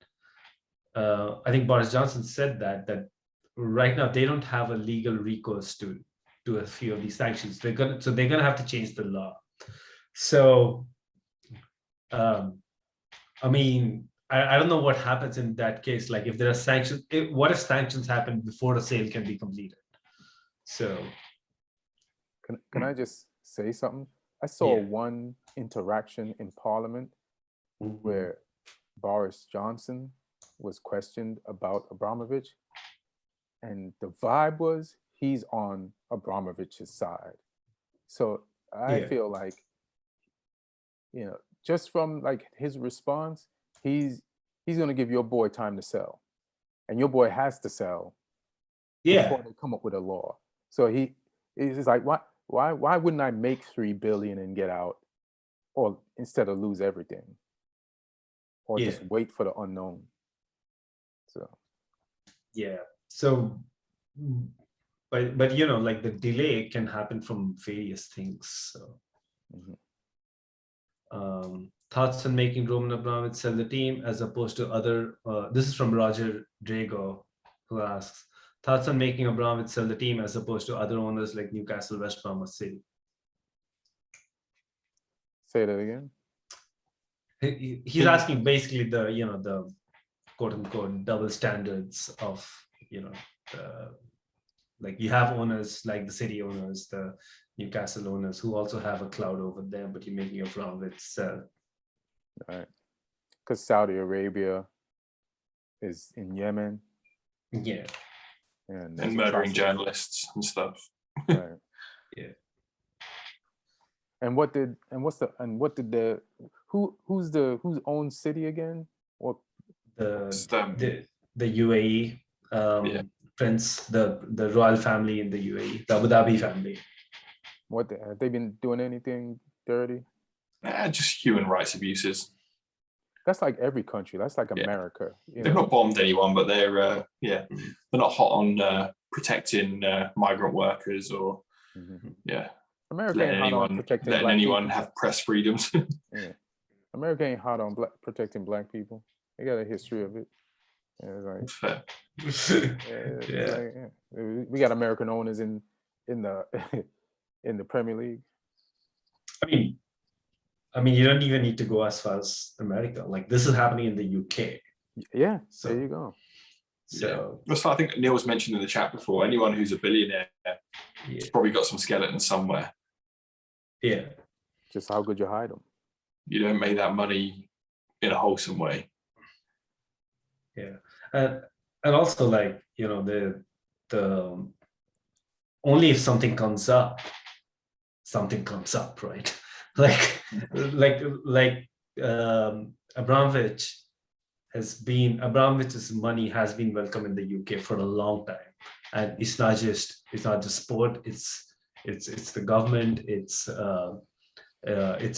I think Boris Johnson said that right now they don't have a legal recourse to a few of these sanctions. They're gonna have to change the law. So, I don't know what happens in that case. Like, if there are sanctions, what if sanctions happen before the sale can be completed? So, can I just say something? I saw one interaction in Parliament where Boris Johnson was questioned about Abramovich, and the vibe was he's on Abramovich's side. So I feel like, just from like his response, he's going to give your boy time to sell, and your boy has to sell before they come up with a law. So he's like, why wouldn't I make $3 billion and get out, or instead of lose everything, or just wait for the unknown? So, but like, the delay can happen from various things. So, thoughts on making Roman Abramovich sell the team as opposed to other. This is from Roger Drago, who asks, thoughts on making Abramovich sell the team as opposed to other owners like Newcastle, West Brom, or City? Say that again. He's asking basically the quote unquote double standards of, like, you have owners like the City owners, the Newcastle owners, who also have a cloud over them, but you're making Abramovich sell. Right. Because Saudi Arabia is in Yemen. Yeah. And murdering journalists and stuff. Right. Yeah. Who's owns City again? What? The UAE prince, the royal family in the UAE, the Abu Dhabi family. Have they been doing anything dirty? Just human rights abuses. That's like every country. That's like America. They've not bombed anyone, but they're not hot on protecting migrant workers or America ain't hot on protecting letting black anyone people. have press freedoms. America ain't hot on protecting black people. They got a history of it. It's Fair. We got American owners in the in the Premier League. I mean, you don't even need to go as far as America. Like, this is happening in the UK. Yeah, so, there you go. So that's what I think Neil was mentioned in the chat before. Anyone who's a billionaire has probably got some skeletons somewhere. Yeah. Just how good you hide them. You don't make that money in a wholesome way. Yeah. And also, like, the only if something comes up, right? like Abramovich's money has been welcome in the UK for a long time, and it's not just sport. It's the government. It's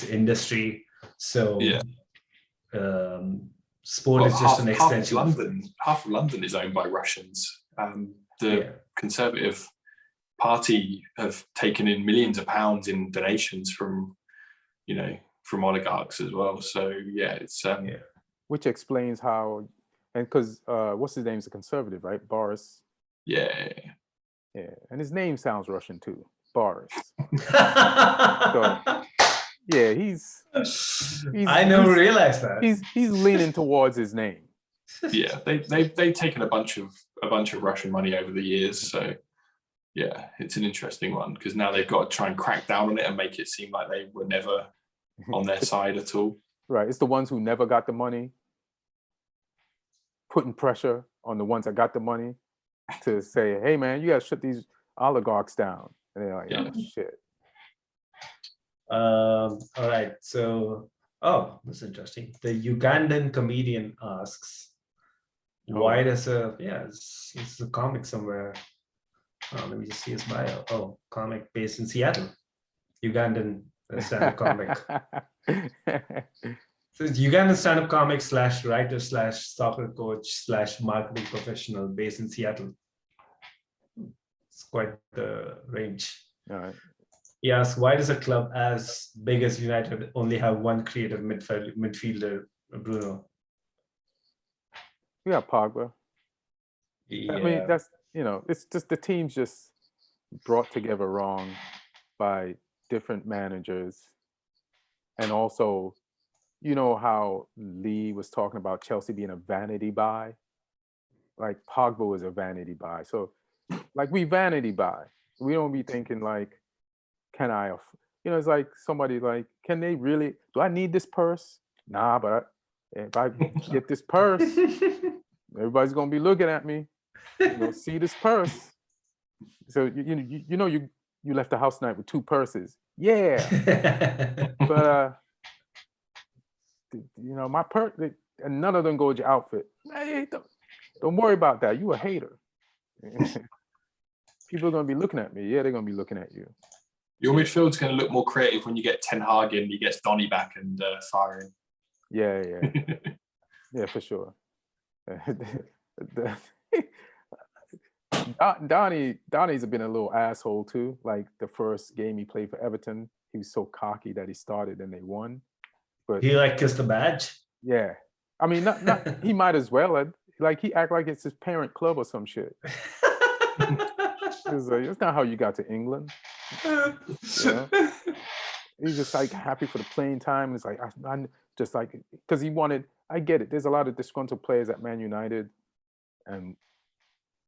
industry. So Yeah. sport Well, is just an extension. Half of London is owned by Russians. The Conservative Party have taken in millions of pounds in donations from oligarchs as well. So yeah, it's which explains how, and because what's his name's a Conservative, right? Boris. Yeah. And his name sounds Russian too, Boris. So, yeah, he's I never realized that. He's leaning towards his name. Yeah, they've taken a bunch of Russian money over the years. So yeah, it's an interesting one because now they've got to try and crack down on it and make it seem like they were never on their side at all. Right, it's the ones who never got the money, putting pressure on the ones that got the money to say, "Hey, man, you gotta shut these oligarchs down," and they're like, "Oh shit." All right, so that's interesting. The Ugandan comedian asks, why does it's a comic somewhere. Let me just see his bio. Oh, comic based in Seattle. Ugandan stand-up comic. So it's Ugandan stand-up comic / writer / soccer coach / marketing professional based in Seattle. It's quite the range. All right. He asks, why does a club as big as United only have one creative midfielder, Bruno? We got Pogba. Yeah. I mean, that's, it's just the team's just brought together wrong by different managers. And also, you know how Lee was talking about Chelsea being a vanity buy? Like Pogba was a vanity buy. So like we vanity buy. We don't be thinking like, can I, it's like somebody like, can they really, do I need this purse? Nah, but if I get this purse, everybody's going to be looking at me. See this purse. So, you left the house tonight with 2 purses. Yeah. But, my purse, and none of them go with your outfit. Hey, don't worry about that. You a hater. People are going to be looking at me. Yeah, they're going to be looking at you. Your midfield's going to look more creative when you get Ten Hag in, he gets Donny back and firing. Yeah. Yeah, for sure. Donny's been a little asshole too. Like the first game he played for Everton, he was so cocky that he started and they won. But he kissed the badge. Yeah, I mean, not he might as well. Like he act like it's his parent club or some shit. It's not how you got to England. He's just like happy for the playing time. It's like I'm just like, because he wanted. I get it. There's a lot of disgruntled players at Man United, and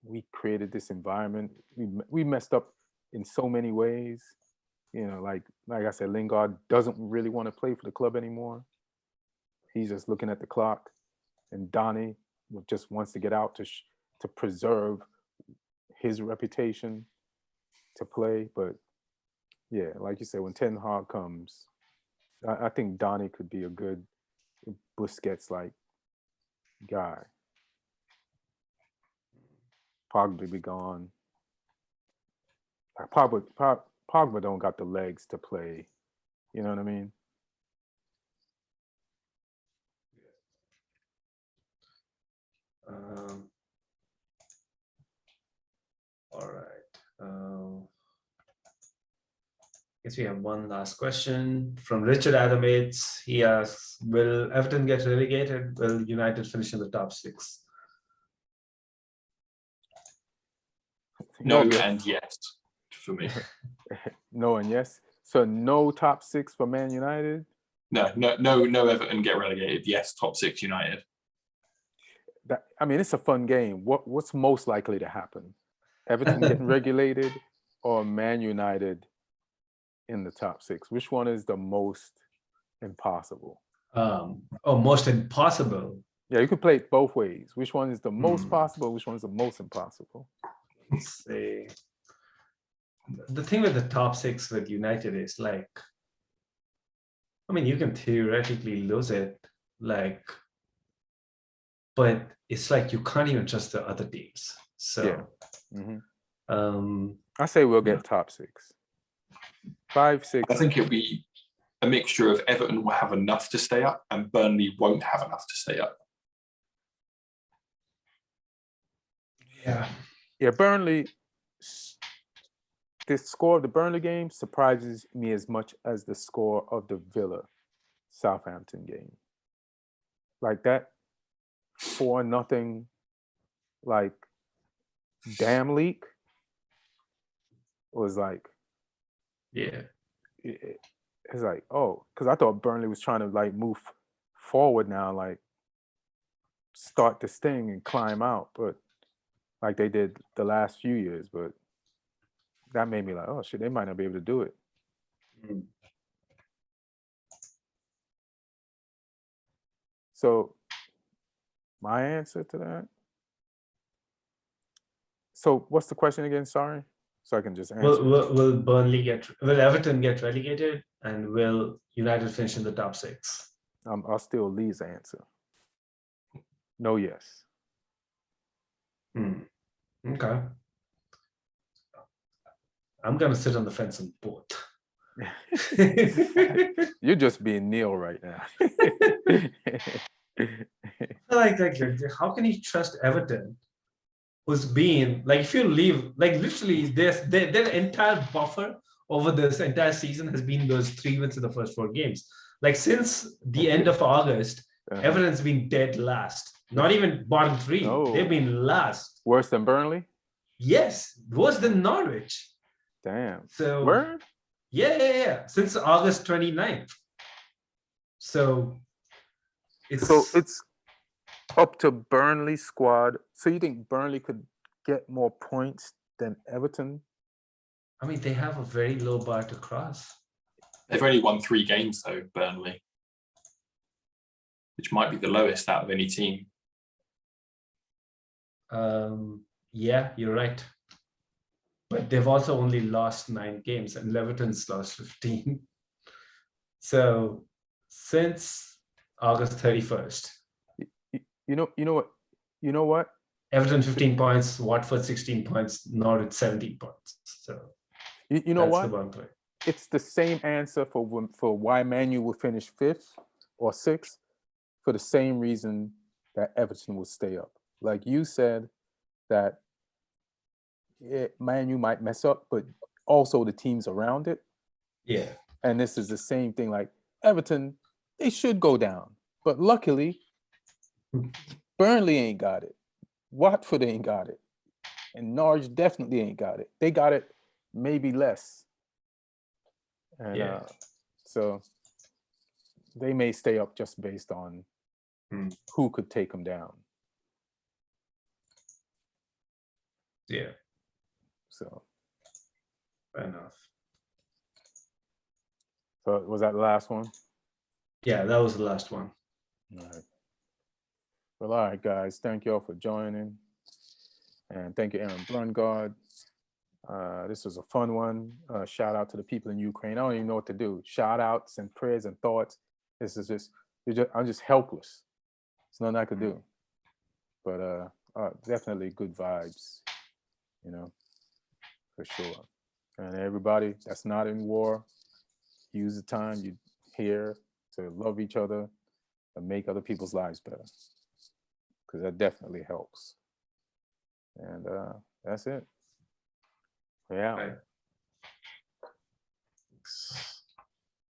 we created this environment. We messed up in so many ways. Like I said, Lingard doesn't really want to play for the club anymore. He's just looking at the clock, and Donny just wants to get out to preserve his reputation to play. But yeah, like you said, when Ten Hag comes, I think Donny could be a good Busquets-like guy. Pogba be gone. Pogba don't got the legs to play. You know what I mean? All right. Guess we have one last question from Richard Adamates. He asks, will Everton get relegated? Will United finish in the top 6? No and yes for me. No and yes. So no top 6 for Man United? No Everton get relegated. Yes, top 6 United. It's a fun game. What's most likely to happen? Everton getting regulated or Man United in the top 6? Which one is the most impossible? Most impossible. Yeah, you could play it both ways. Which one is the most Hmm. possible? Which one is the most impossible? Let's say the thing with the top 6 with United is like, I mean, you can theoretically lose it, like, but it's like you can't even trust the other teams. So, I say we'll get top 6. 5, 6. I think it'll be a mixture of Everton will have enough to stay up and Burnley won't have enough to stay up. Yeah, Burnley. The score of the Burnley game surprises me as much as the score of the Villa Southampton game. Like that 4-0, like damn leak was like, it's like, oh, because I thought Burnley was trying to like move forward now, like start this thing and climb out, but like they did the last few years. But that made me like, oh shit, they might not be able to do it. So my answer to that. So what's the question again? Sorry, so I can just answer. Will Everton get relegated, and will United finish in the top 6? I'll steal Lee's answer. No, yes. Okay. I'm gonna sit on the fence on both. You're just being Neil right now. like, how can you trust Everton, who's been like, if you leave, like literally, their entire buffer over this entire season has been those 3 wins in the first 4 games. Like since the end of August, Everton's been dead last. Not even bottom 3. No. They've been last. Worse than Burnley? Yes, worse than Norwich. Damn. So word? Yeah. Since August 29th. So it's up to Burnley squad. So you think Burnley could get more points than Everton? I mean, they have a very low bar to cross. They've only won 3 games though, Burnley, which might be the lowest out of any team. Yeah, you're right. But they've also only lost 9 games, and Everton's lost 15. So since August 31st. You know what? Everton 15 points, Watford 16 points, Norwich 17 points. So you know what? The it's the same answer for why Man U will finish 5th or 6th, for the same reason that Everton will stay up. Like you said, that Man U might mess up, but also the teams around it. Yeah. And this is the same thing. Like Everton, they should go down, but luckily, Burnley ain't got it. Watford ain't got it, and Norwich definitely ain't got it. They got it, maybe less. And so they may stay up just based on who could take them down. Yeah. So fair enough. So was that the last one? Yeah, that was the last one. All right. Well, all right, guys. Thank you all for joining. And thank you, Aaron Brungardt. This was a fun one. Shout out to the people in Ukraine. I don't even know what to do. Shout outs and prayers and thoughts. This is I'm just helpless. There's nothing I could do. But definitely good vibes, for sure. And everybody that's not in war, use the time you here to love each other and make other people's lives better, because that definitely helps. And that's it. Yeah. Right.